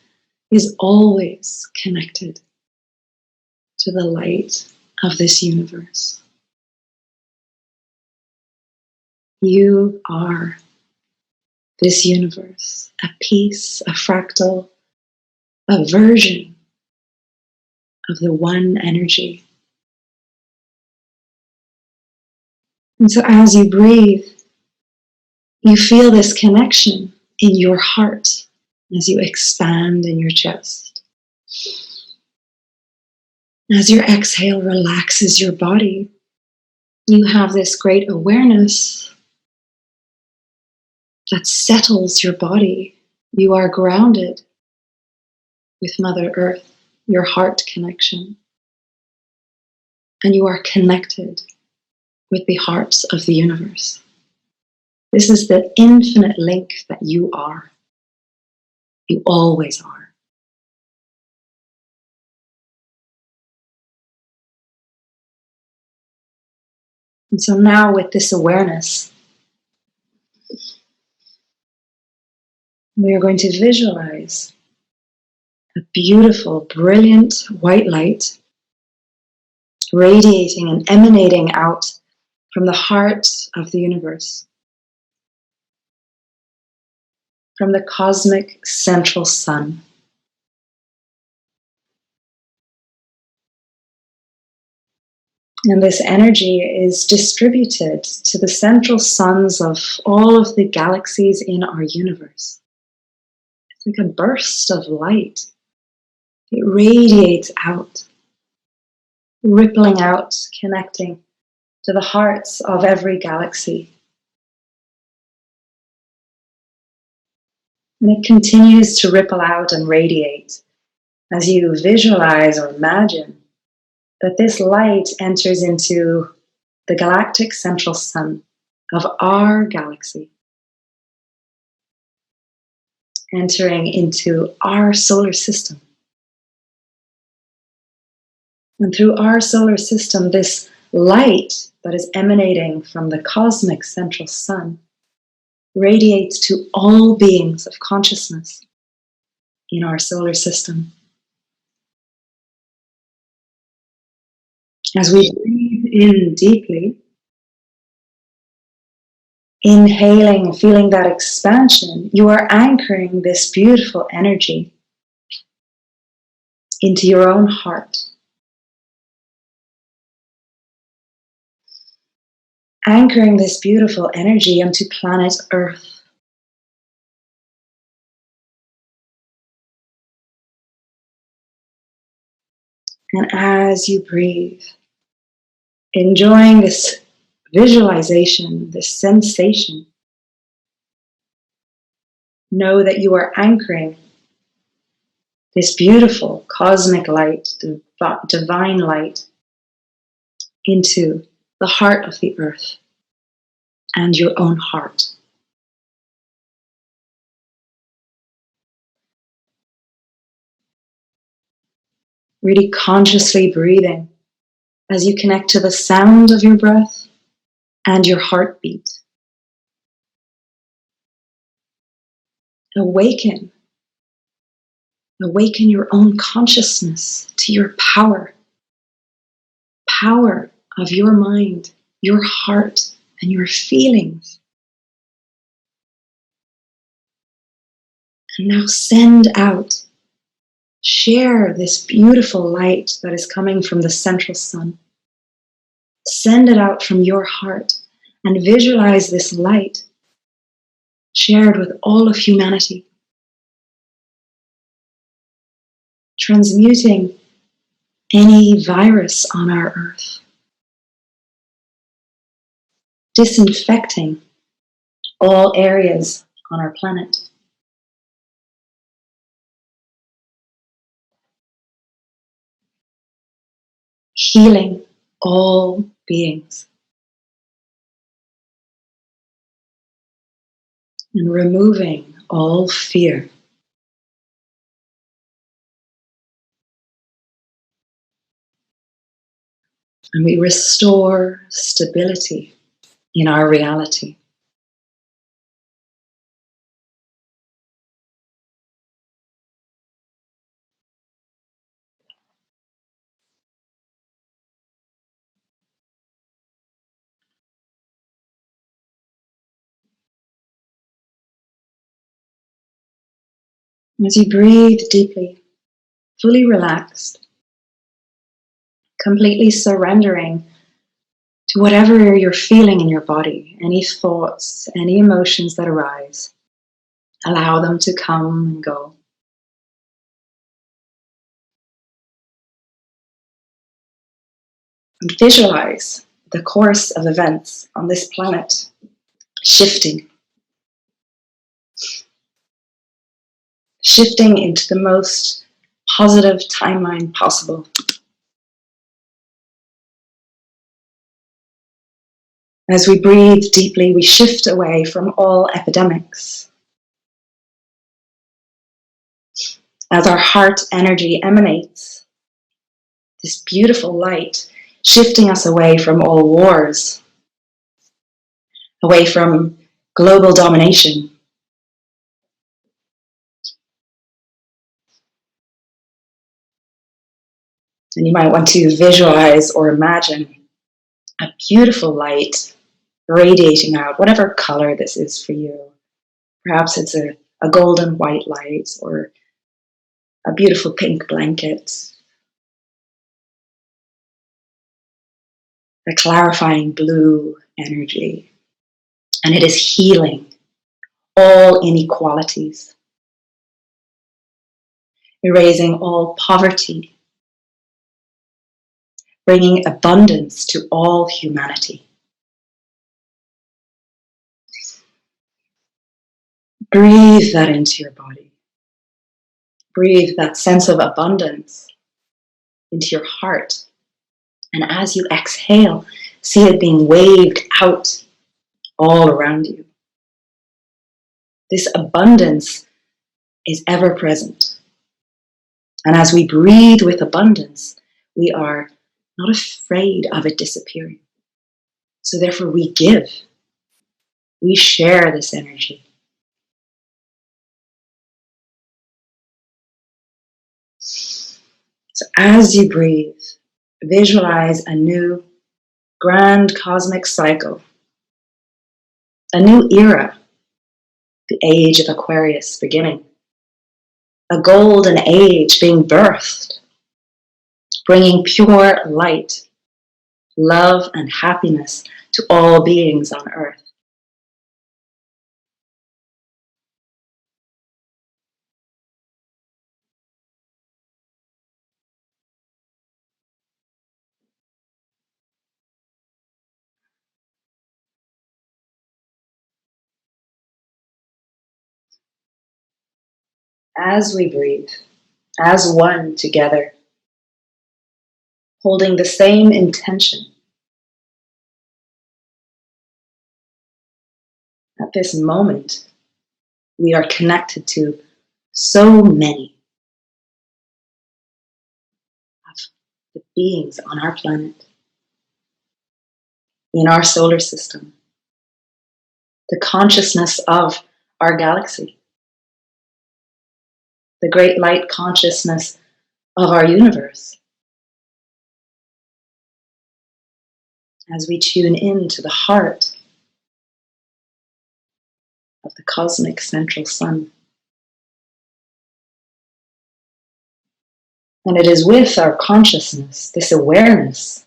is always connected to the light of this universe. You are this universe, a piece, a fractal, a version of the one energy. And so as you breathe, you feel this connection in your heart as you expand in your chest. As your exhale relaxes your body, you have this great awareness that settles your body. You are grounded with Mother Earth, your heart connection. And you are connected with the hearts of the universe. This is the infinite link that you are. You always are. And so now with this awareness, we are going to visualize a beautiful, brilliant white light radiating and emanating out from the heart of the universe, from the cosmic central sun. And this energy is distributed to the central suns of all of the galaxies in our universe. It's like a burst of light. It radiates out, rippling out, connecting to the hearts of every galaxy. And it continues to ripple out and radiate as you visualize or imagine that this light enters into the galactic central sun of our galaxy, entering into our solar system. And through our solar system, this light that is emanating from the cosmic central sun radiates to all beings of consciousness in our solar system. As we breathe in deeply, inhaling, feeling that expansion, you are anchoring this beautiful energy into your own heart. anchoring this beautiful energy onto planet Earth. And as you breathe, enjoying this visualization, this sensation, know that you are anchoring this beautiful cosmic light, divine light, into the heart of the earth and your own heart. Really consciously breathing as you connect to the sound of your breath and your heartbeat. Awaken your own consciousness to your power of your mind, your heart, and your feelings. And now send out, share this beautiful light that is coming from the central sun. Send it out from your heart and visualize this light shared with all of humanity, transmuting any virus on our earth, disinfecting all areas on our planet. Healing all beings and removing all fear. And we restore stability in our reality. As you breathe deeply, fully relaxed, completely surrendering to whatever you're feeling in your body, any thoughts, any emotions that arise, allow them to come and go. And visualize the course of events on this planet shifting into the most positive timeline possible. As we breathe deeply, we shift away from all epidemics. As our heart energy emanates this beautiful light, shifting us away from all wars, away from global domination. And you might want to visualize or imagine a beautiful light radiating out, whatever color this is for you. Perhaps it's a golden white light or a beautiful pink blanket, a clarifying blue energy. And it is healing all inequalities, erasing all poverty, bringing abundance to all humanity. Breathe that into your body. Breathe that sense of abundance into your heart. And as you exhale, see it being waved out all around you. This abundance is ever present. And as we breathe with abundance, we are not afraid of it disappearing. So therefore we give. We share this energy. So as you breathe, visualize a new grand cosmic cycle, a new era, the age of Aquarius beginning, a golden age being birthed, bringing pure light, love and happiness to all beings on Earth. As we breathe, as one together, holding the same intention, at this moment, we are connected to so many of the beings on our planet, in our solar system, the consciousness of our galaxy, the great light consciousness of our universe. As we tune in to the heart of the cosmic central sun. And it is with our consciousness, this awareness,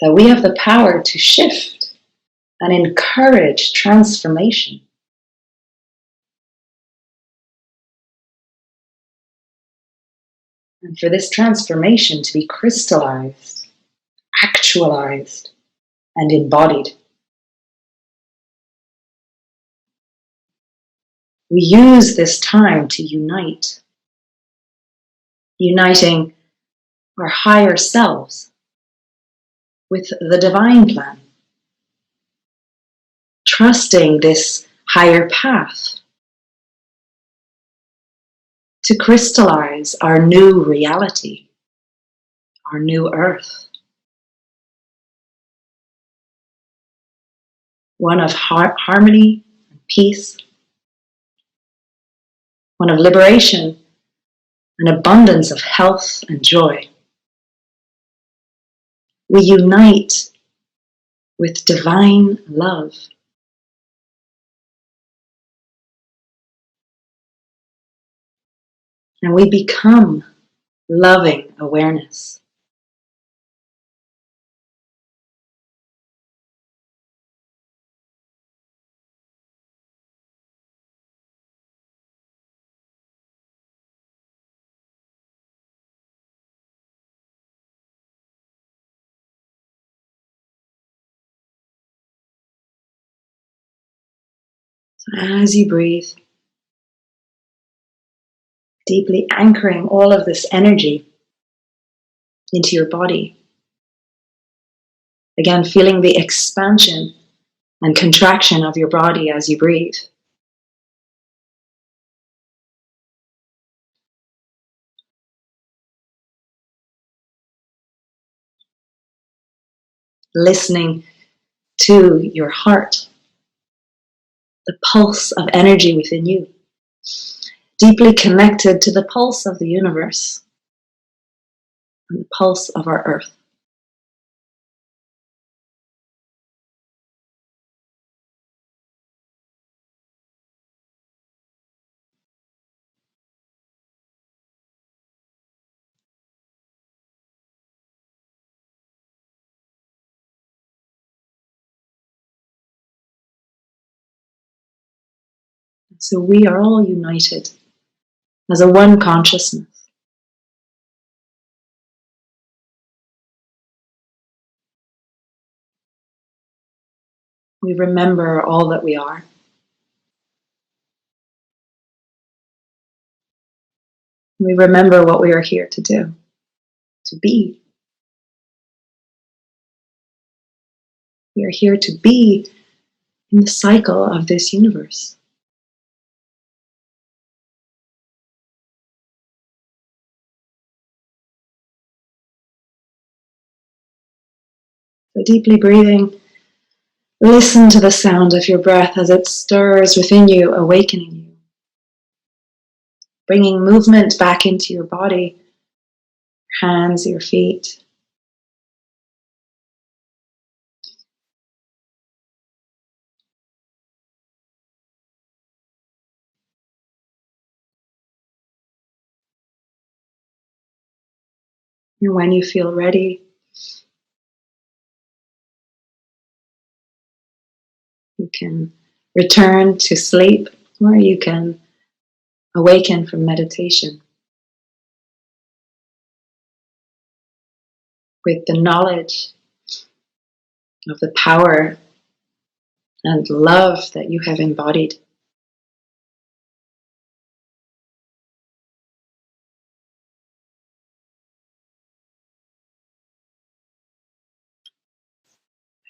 that we have the power to shift and encourage transformation. And for this transformation to be crystallized, actualized, and embodied. We use this time to unite, uniting our higher selves with the divine plan, trusting this higher path to crystallize our new reality, our new earth. One of harmony and peace, one of liberation and abundance of health and joy. We unite with divine love. And we become loving awareness. So as you breathe, deeply anchoring all of this energy into your body. Again, feeling the expansion and contraction of your body as you breathe. Listening to your heart, the pulse of energy within you, deeply connected to the pulse of the universe and the pulse of our earth. So we are all united as a one consciousness. We remember all that we are. We remember what we are here to do, to be. We are here to be in the cycle of this universe. So deeply breathing, listen to the sound of your breath as it stirs within you, awakening you. Bringing movement back into your body, your hands, your feet. And when you feel ready, You can return to sleep, or you can awaken from meditation with the knowledge of the power and love that you have embodied.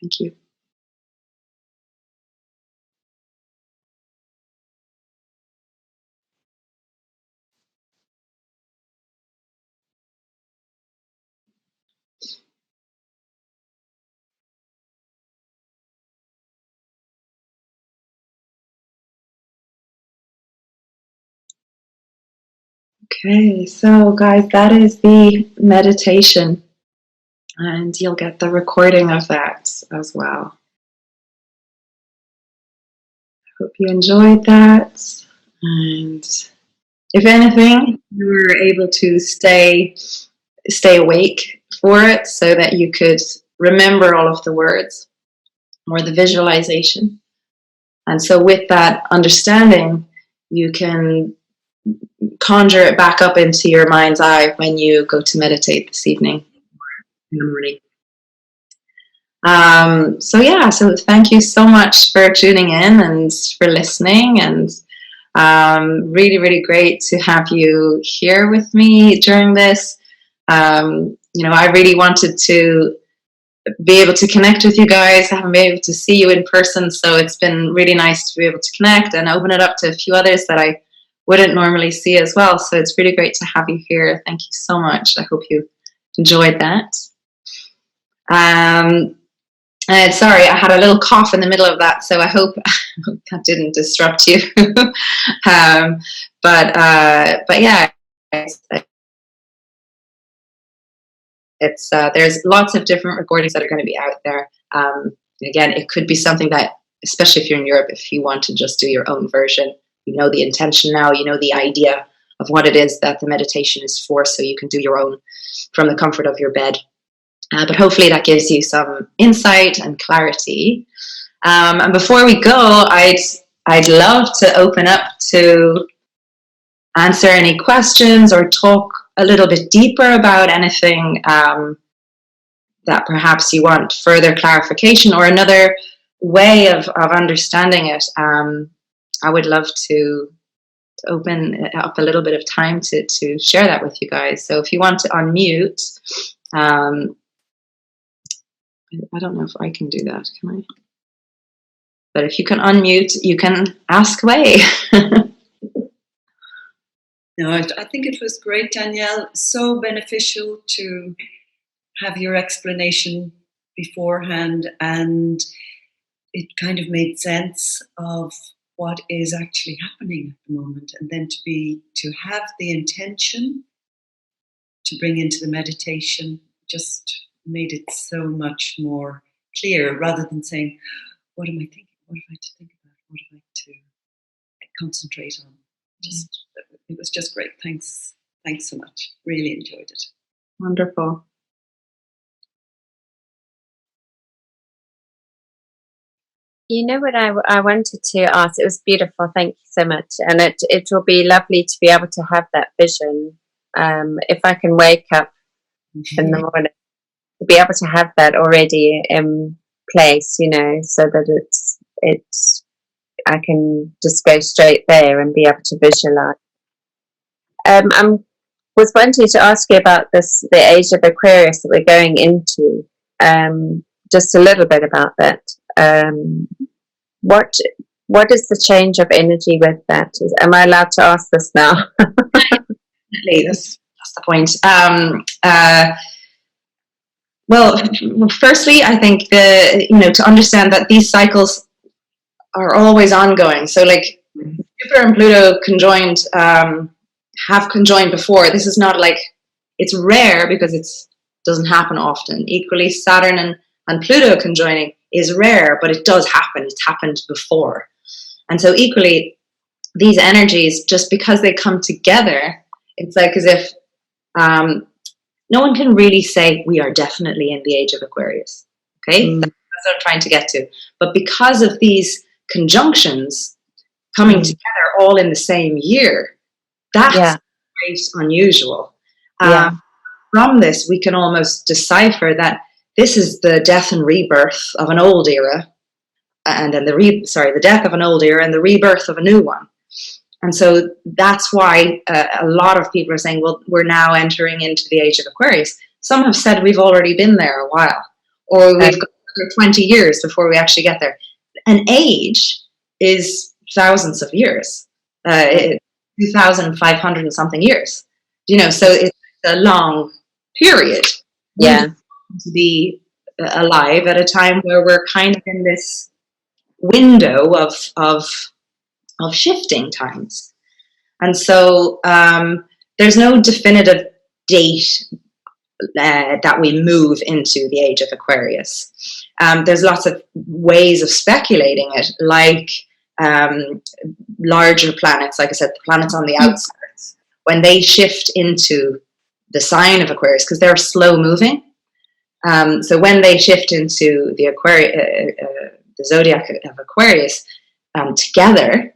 Thank you. Okay, so guys, that is the meditation, and you'll get the recording of that as well. Hope you enjoyed that, and if anything, you were able to stay awake for it so that you could remember all of the words or the visualization. And so with that understanding, you can conjure it back up into your mind's eye when you go to meditate this evening in the morning. So thank you so much for tuning in and for listening, and really, really great to have you here with me during this. I really wanted to be able to connect with you guys. I haven't been able to see you in person, so it's been really nice to be able to connect and open it up to a few others that I wouldn't normally see as well. So it's really great to have you here. Thank you so much. I hope you enjoyed that. And sorry, I had a little cough in the middle of that, so I hope that didn't disrupt you. But yeah, it's there's lots of different recordings that are going to be out there. Again, it could be something that, especially if you're in Europe, if you want to just do your own version, you know the intention now, you know the idea of what it is that the meditation is for, so you can do your own from the comfort of your bed. But hopefully that gives you some insight and clarity. And before we go, I'd love to open up to answer any questions or talk a little bit deeper about anything that perhaps you want further clarification or another way of understanding it. I would love to open up a little bit of time to share that with you guys. So if you want to unmute, I don't know if I can do that, can I? But if you can unmute, you can ask away. No, I think it was great, Danielle. So beneficial to have your explanation beforehand, and it kind of made sense of what is actually happening at the moment, and then to have the intention to bring into the meditation just made it so much more clear, rather than saying, what am I thinking? What have I to think about? What have I to concentrate on? It was just great. Thanks so much. Really enjoyed it. Wonderful. You know what I wanted to ask? It was beautiful. Thank you so much. And it will be lovely to be able to have that vision. If I can wake up in the morning, to be able to have that already in place, so that it's I can just go straight there and be able to visualize. I was wanting to ask you about the age of Aquarius that we're going into. Just a little bit about that. What is the change of energy with that? Am I allowed to ask this now? Definitely, that's the point. Well, firstly, I think to understand that these cycles are always ongoing. So, like Jupiter and Pluto conjoined, have conjoined before. This is not like, it's rare because it doesn't happen often. Equally, Saturn and Pluto conjoining is rare, but it does happen. It's happened before. And so equally, these energies, just because they come together, it's like as if no one can really say we are definitely in the age of Aquarius. Okay? That's what I'm trying to get to. But because of these conjunctions coming together all in the same year, that's quite unusual. From this, we can almost decipher that this is the death and rebirth of an old era, and then the death of an old era and the rebirth of a new one. And so that's why a lot of people are saying, well, we're now entering into the age of Aquarius. Some have said we've already been there a while, or we've got 20 years before we actually get there. An age is thousands of years, 2,500 and something years. So it's a long period. To be alive at a time where we're kind of in this window of shifting times. And so there's no definitive date that we move into the age of Aquarius. There's lots of ways of speculating it, like larger planets, like I said, the planets on the outskirts, when they shift into the sign of Aquarius, because they're slow moving. So when they shift into the zodiac of Aquarius together,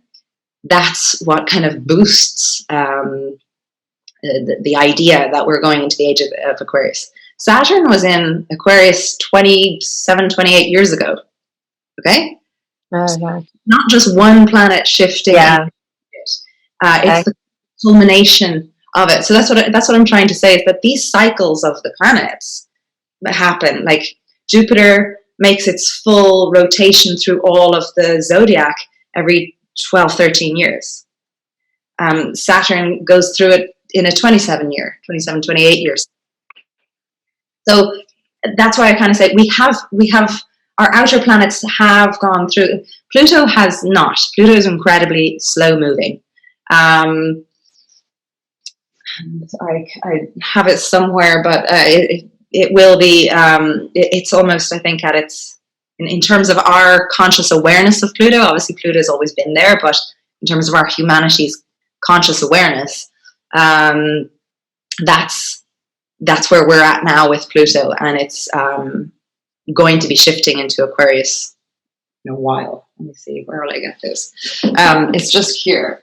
that's what kind of boosts the idea that we're going into the age of Aquarius. Saturn was in Aquarius 27, 28 years ago. Okay? So not just one planet shifting. It's the culmination of it. So that's what I'm trying to say, is that these cycles of the planets that happen, like Jupiter makes its full rotation through all of the zodiac every 12, 13 years. Saturn goes through it in a 27, 28 years. So that's why I kind of say we have our outer planets have gone through. Pluto has not. Pluto is incredibly slow moving. I have it somewhere, but it will be. It's almost, I think, at its in terms of our conscious awareness of Pluto. Obviously, Pluto has always been there, but in terms of our humanity's conscious awareness, that's where we're at now with Pluto, and it's going to be shifting into Aquarius in a while. Let me see, where will I get this? It's just here.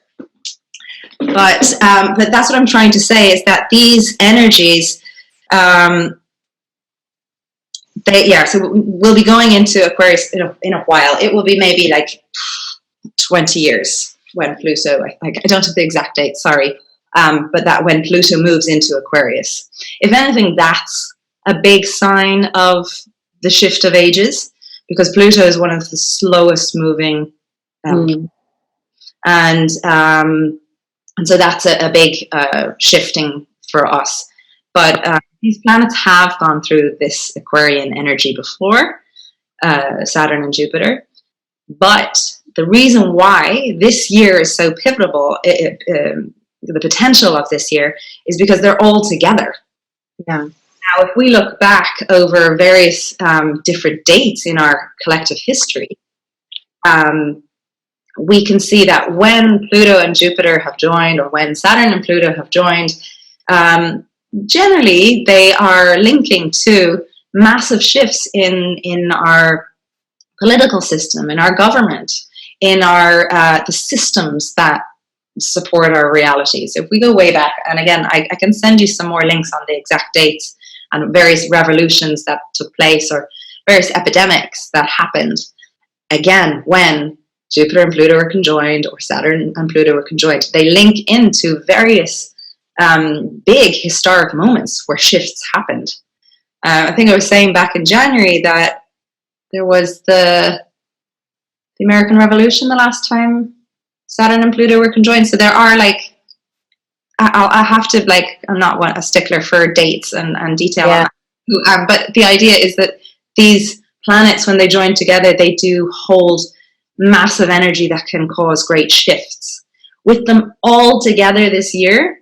But that's what I'm trying to say, is that these energies, so we'll be going into Aquarius in a while. It will be maybe like 20 years when Pluto, I don't have the exact date, sorry, but that when Pluto moves into Aquarius. If anything, that's a big sign of the shift of ages, because Pluto is one of the slowest moving, and so that's a big shifting for us. But these planets have gone through this Aquarian energy before, Saturn and Jupiter. But the reason why this year is so pivotal, the potential of this year, is because they're all together. Yeah. Now, if we look back over various different dates in our collective history, we can see that when Pluto and Jupiter have joined, or when Saturn and Pluto have joined, generally they are linking to massive shifts in our political system, in our government, in our the systems that support our realities. If we go way back, and again, I can send you some more links on the exact dates and various revolutions that took place, or various epidemics that happened, again, when Jupiter and Pluto were conjoined, or Saturn and Pluto were conjoined. They link into various big historic moments where shifts happened. I think I was saying back in January that there was the American Revolution the last time Saturn and Pluto were conjoined. So there are, like, I have to, like, I'm not a stickler for dates and detail on that. But the idea is that these planets, when they join together, they do hold massive energy that can cause great shifts. With them all together this year,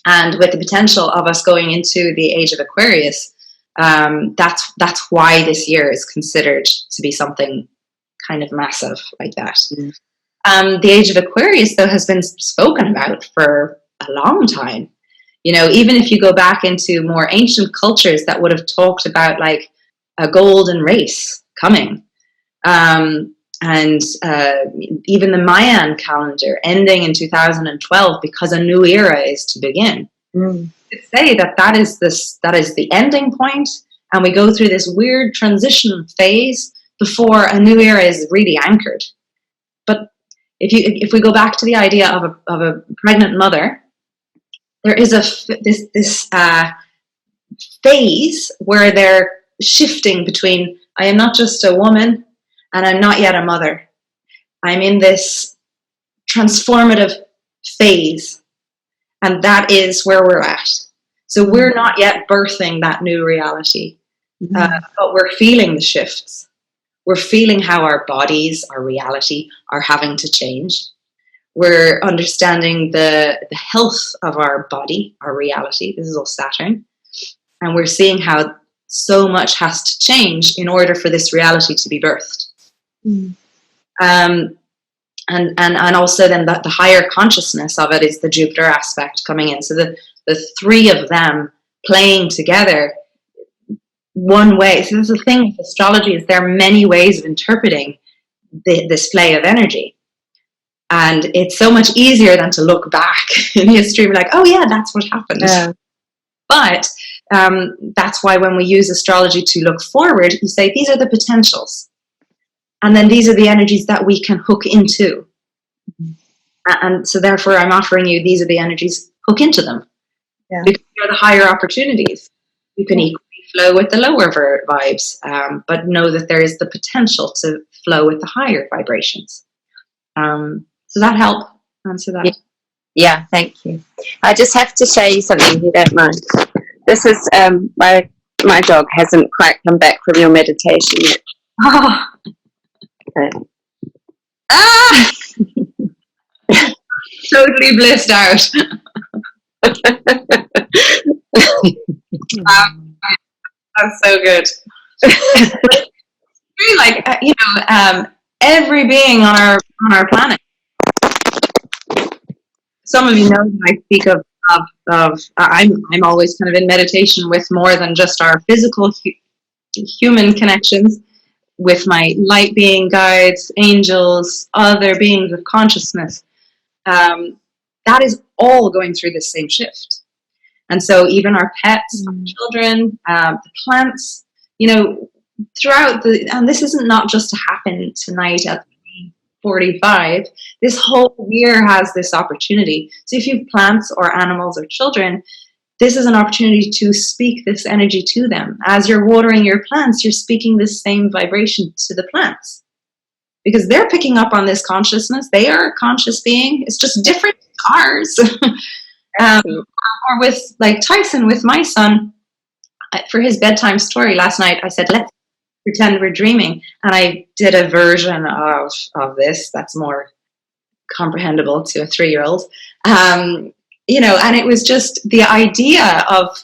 and with the potential of us going into the age of Aquarius, that's why this year is considered to be something kind of massive like that. The age of Aquarius, though, has been spoken about for a long time. You know, even if you go back into more ancient cultures that would have talked about, like, a golden race coming, and even the Mayan calendar ending in 2012 because a new era is to begin. Say that is the ending point, and we go through this weird transition phase before a new era is really anchored. But if we go back to the idea of a pregnant mother, there is this phase where they're shifting between, I am not just a woman and I'm not yet a mother. I'm in this transformative phase, and that is where we're at. So we're not yet birthing that new reality, but we're feeling the shifts. We're feeling how our bodies, our reality, are having to change. We're understanding the health of our body, our reality. This is all Saturn. And we're seeing how so much has to change in order for this reality to be birthed. And also then the higher consciousness of it is the Jupiter aspect coming in. So the three of them playing together one way. So this is the thing with astrology, is there are many ways of interpreting this play of energy. And it's so much easier than to look back in history and be like, oh yeah, that's what happened. Yeah. But that's why when we use astrology to look forward, you say these are the potentials. And then these are the energies that we can hook into. And so therefore I'm offering you, these are the energies, hook into them. Yeah. Because they're the higher opportunities. You can equally flow with the lower vibes, but know that there is the potential to flow with the higher vibrations. Does that help answer that? Yeah, thank you. I just have to show you something, if you don't mind. This is, my dog hasn't quite come back from your meditation yet. Oh. Okay. Ah! Totally blissed out. That's so good. Really, like every being on our planet. Some of you know that I speak of I'm always kind of in meditation with more than just our physical human connections, with my light being guides, angels, other beings of consciousness. That is all going through the same shift. And so even our pets, our children, the plants, throughout and this isn't not just to happen tonight at 45, this whole year has this opportunity. So if you have plants or animals or children, this is an opportunity to speak this energy to them. As you're watering your plants, you're speaking this same vibration to the plants, because they're picking up on this consciousness. They are a conscious being. It's just different to ours. Or with like Tyson, with my son, for his bedtime story last night, I said, let's pretend we're dreaming. And I did a version of this that's more comprehensible to a 3-year-old. And it was just the idea of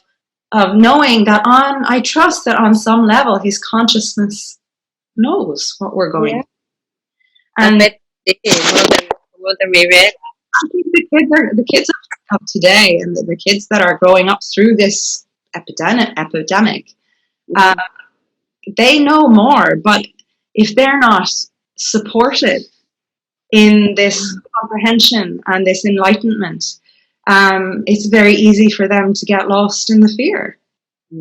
knowing that I trust that on some level his consciousness knows what we're going through. And more than we realize. I think the kids of today, and the kids that are growing up through this epidemic, they know more. But if they're not supported in this comprehension and this enlightenment, it's very easy for them to get lost in the fear.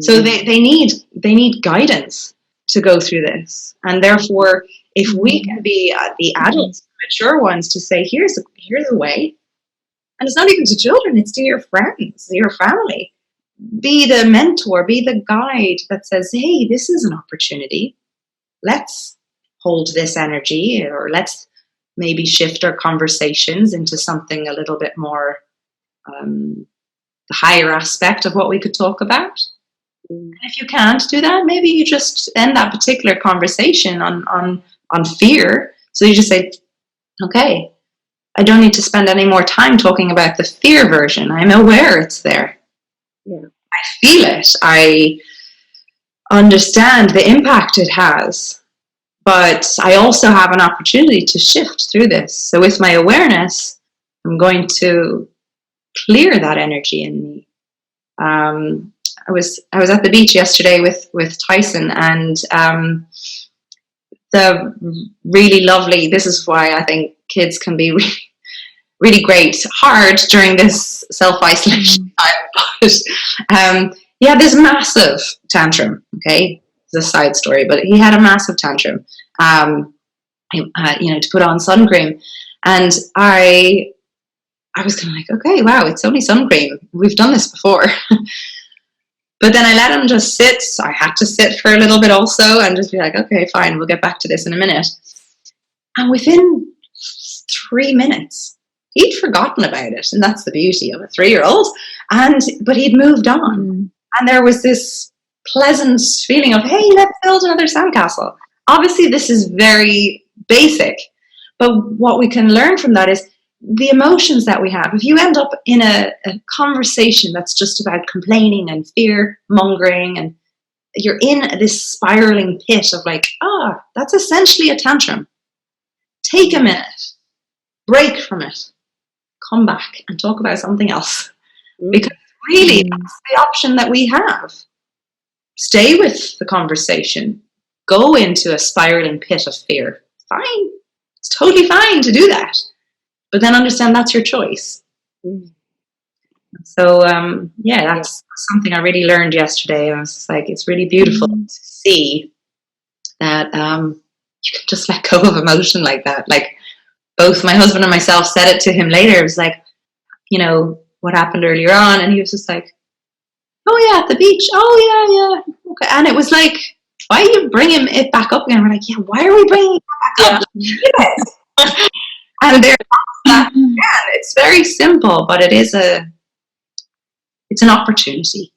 So they need guidance to go through this, and therefore, if we can be the adults, mature ones, to say, here's a way, and it's not even to children, it's to your friends, your family. Be the mentor, be the guide that says, hey, this is an opportunity. Let's hold this energy, or let's maybe shift our conversations into something a little bit more the higher aspect of what we could talk about. And if you can't do that, maybe you just end that particular conversation on fear. So you just say, okay, I don't need to spend any more time talking about the fear version. I'm aware it's there. Yeah. I feel it. I understand the impact it has. But I also have an opportunity to shift through this. So with my awareness, I'm going to clear that energy in me. I was at the beach yesterday with Tyson, and really lovely. This is why I think kids can be really, really great, hard during this self-isolation time. But he had this massive tantrum. Okay, it's a side story, but he had a massive tantrum. To put on sun cream, and I was kind of like, okay, wow, it's only sun cream. We've done this before. But then I let him just sit. I had to sit for a little bit also and just be like, okay, fine, we'll get back to this in a minute. And within 3 minutes, he'd forgotten about it. And that's the beauty of a 3-year-old. But he'd moved on. And there was this pleasant feeling of, hey, let's build another sandcastle. Obviously, this is very basic. But what we can learn from that is the emotions that we have. If you end up in a conversation that's just about complaining and fear mongering, and you're in this spiraling pit of like, that's essentially a tantrum. Take a minute, break from it, come back and talk about something else. Because really, that's the option that we have. Stay with the conversation. Go into a spiraling pit of fear. Fine. It's totally fine to do that. But then understand that's your choice. So, that's something I really learned yesterday. I was just like, it's really beautiful to see that you can just let go of emotion like that. Like, both my husband and myself said it to him later. It was like, what happened earlier on? And he was just like, oh, yeah, at the beach. Oh, yeah. Okay. And it was like, why are you bringing it back up again? We're like, yeah, why are we bringing it back up? Yes. And there's that again. It's very simple, but it's an opportunity.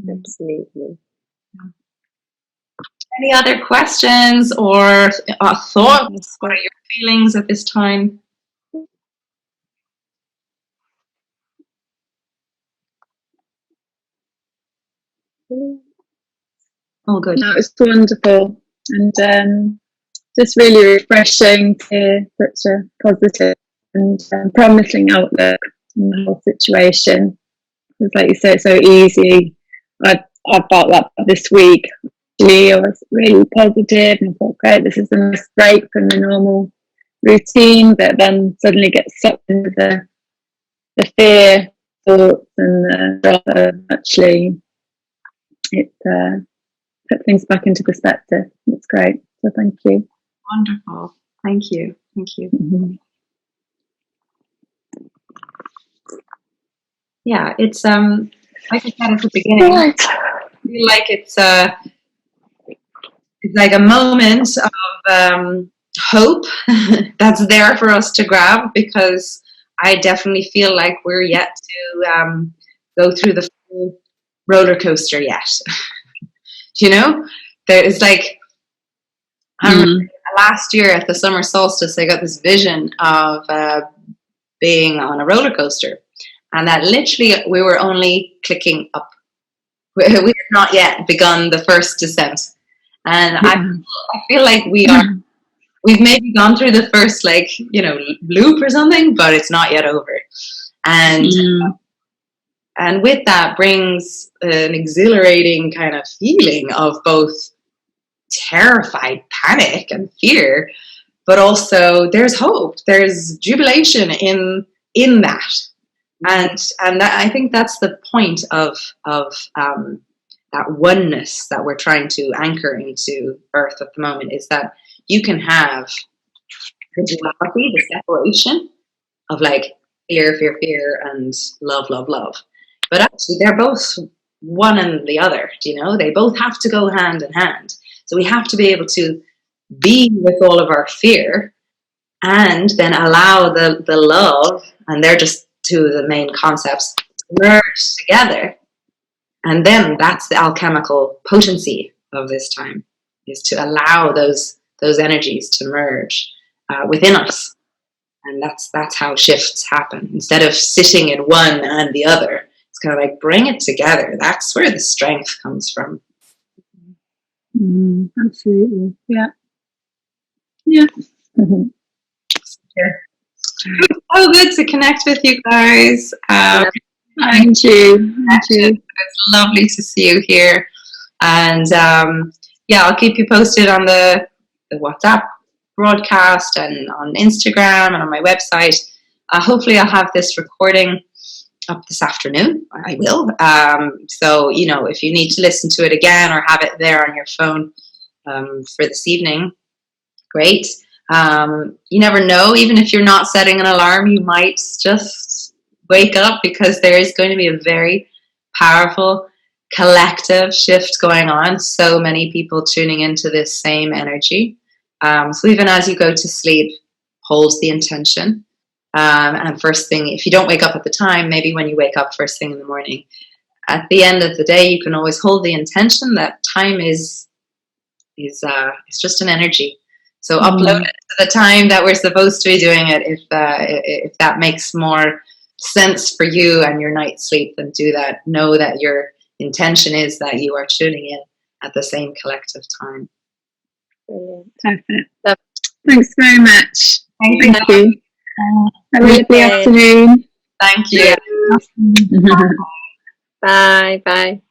Absolutely. Any other questions or thoughts? What are your feelings at this time? Oh, good. No, it's wonderful, and just really refreshing to hear such a positive and promising outlook in the whole situation. Because, like you say, it's so easy. I felt that this week. I was really positive and I thought, great, this is a nice break from the normal routine, but then suddenly get sucked into the fear thoughts and actually it put things back into perspective. It's great. So thank you. Wonderful. Thank you. Mm-hmm. Yeah, it's like I said at the beginning, I feel like it's like a moment of hope that's there for us to grab, because I definitely feel like we're yet to go through the full roller coaster yet. There's like, last year at the summer solstice, I got this vision of being on a roller coaster, and that literally we were only clicking up. We had not yet begun the first descent, and I feel like we've maybe gone through the first loop or something, but it's not yet over. And with that brings an exhilarating kind of feeling of both terrified panic and fear, but also there's hope, there's jubilation in that, and that, I think that's the point of that oneness that we're trying to anchor into Earth at the moment, is that you can have the duality, the separation of like fear, and love, but actually they're both one and the other. They both have to go hand in hand. So we have to be able to be with all of our fear and then allow the love, and they're just two of the main concepts, to merge together. And then that's the alchemical potency of this time, is to allow those energies to merge within us. And that's how shifts happen. Instead of sitting in one and the other, it's kind of like bring it together. That's where the strength comes from. Absolutely. Yeah. Mm-hmm. So good to connect with you guys. Thank you. It's lovely to see you here. And yeah, I'll keep you posted on the WhatsApp broadcast and on Instagram and on my website. Hopefully I'll have this recording up this afternoon. I will. So, you know, if you need to listen to it again or have it there on your phone for this evening, great. You never know, even if you're not setting an alarm, you might just wake up, because there is going to be a very powerful collective shift going on. So many people tuning into this same energy. So even as you go to sleep, hold the intention. And first thing, if you don't wake up at the time, maybe when you wake up first thing in the morning, at the end of the day, you can always hold the intention that time is just an energy. So upload it to the time that we're supposed to be doing it. If that makes more sense for you and your night's sleep, then do that. Know that your intention is that you are tuning in at the same collective time. Perfect. Thanks very much. Thank you. Have a lovely afternoon. Thank you. Bye. Bye.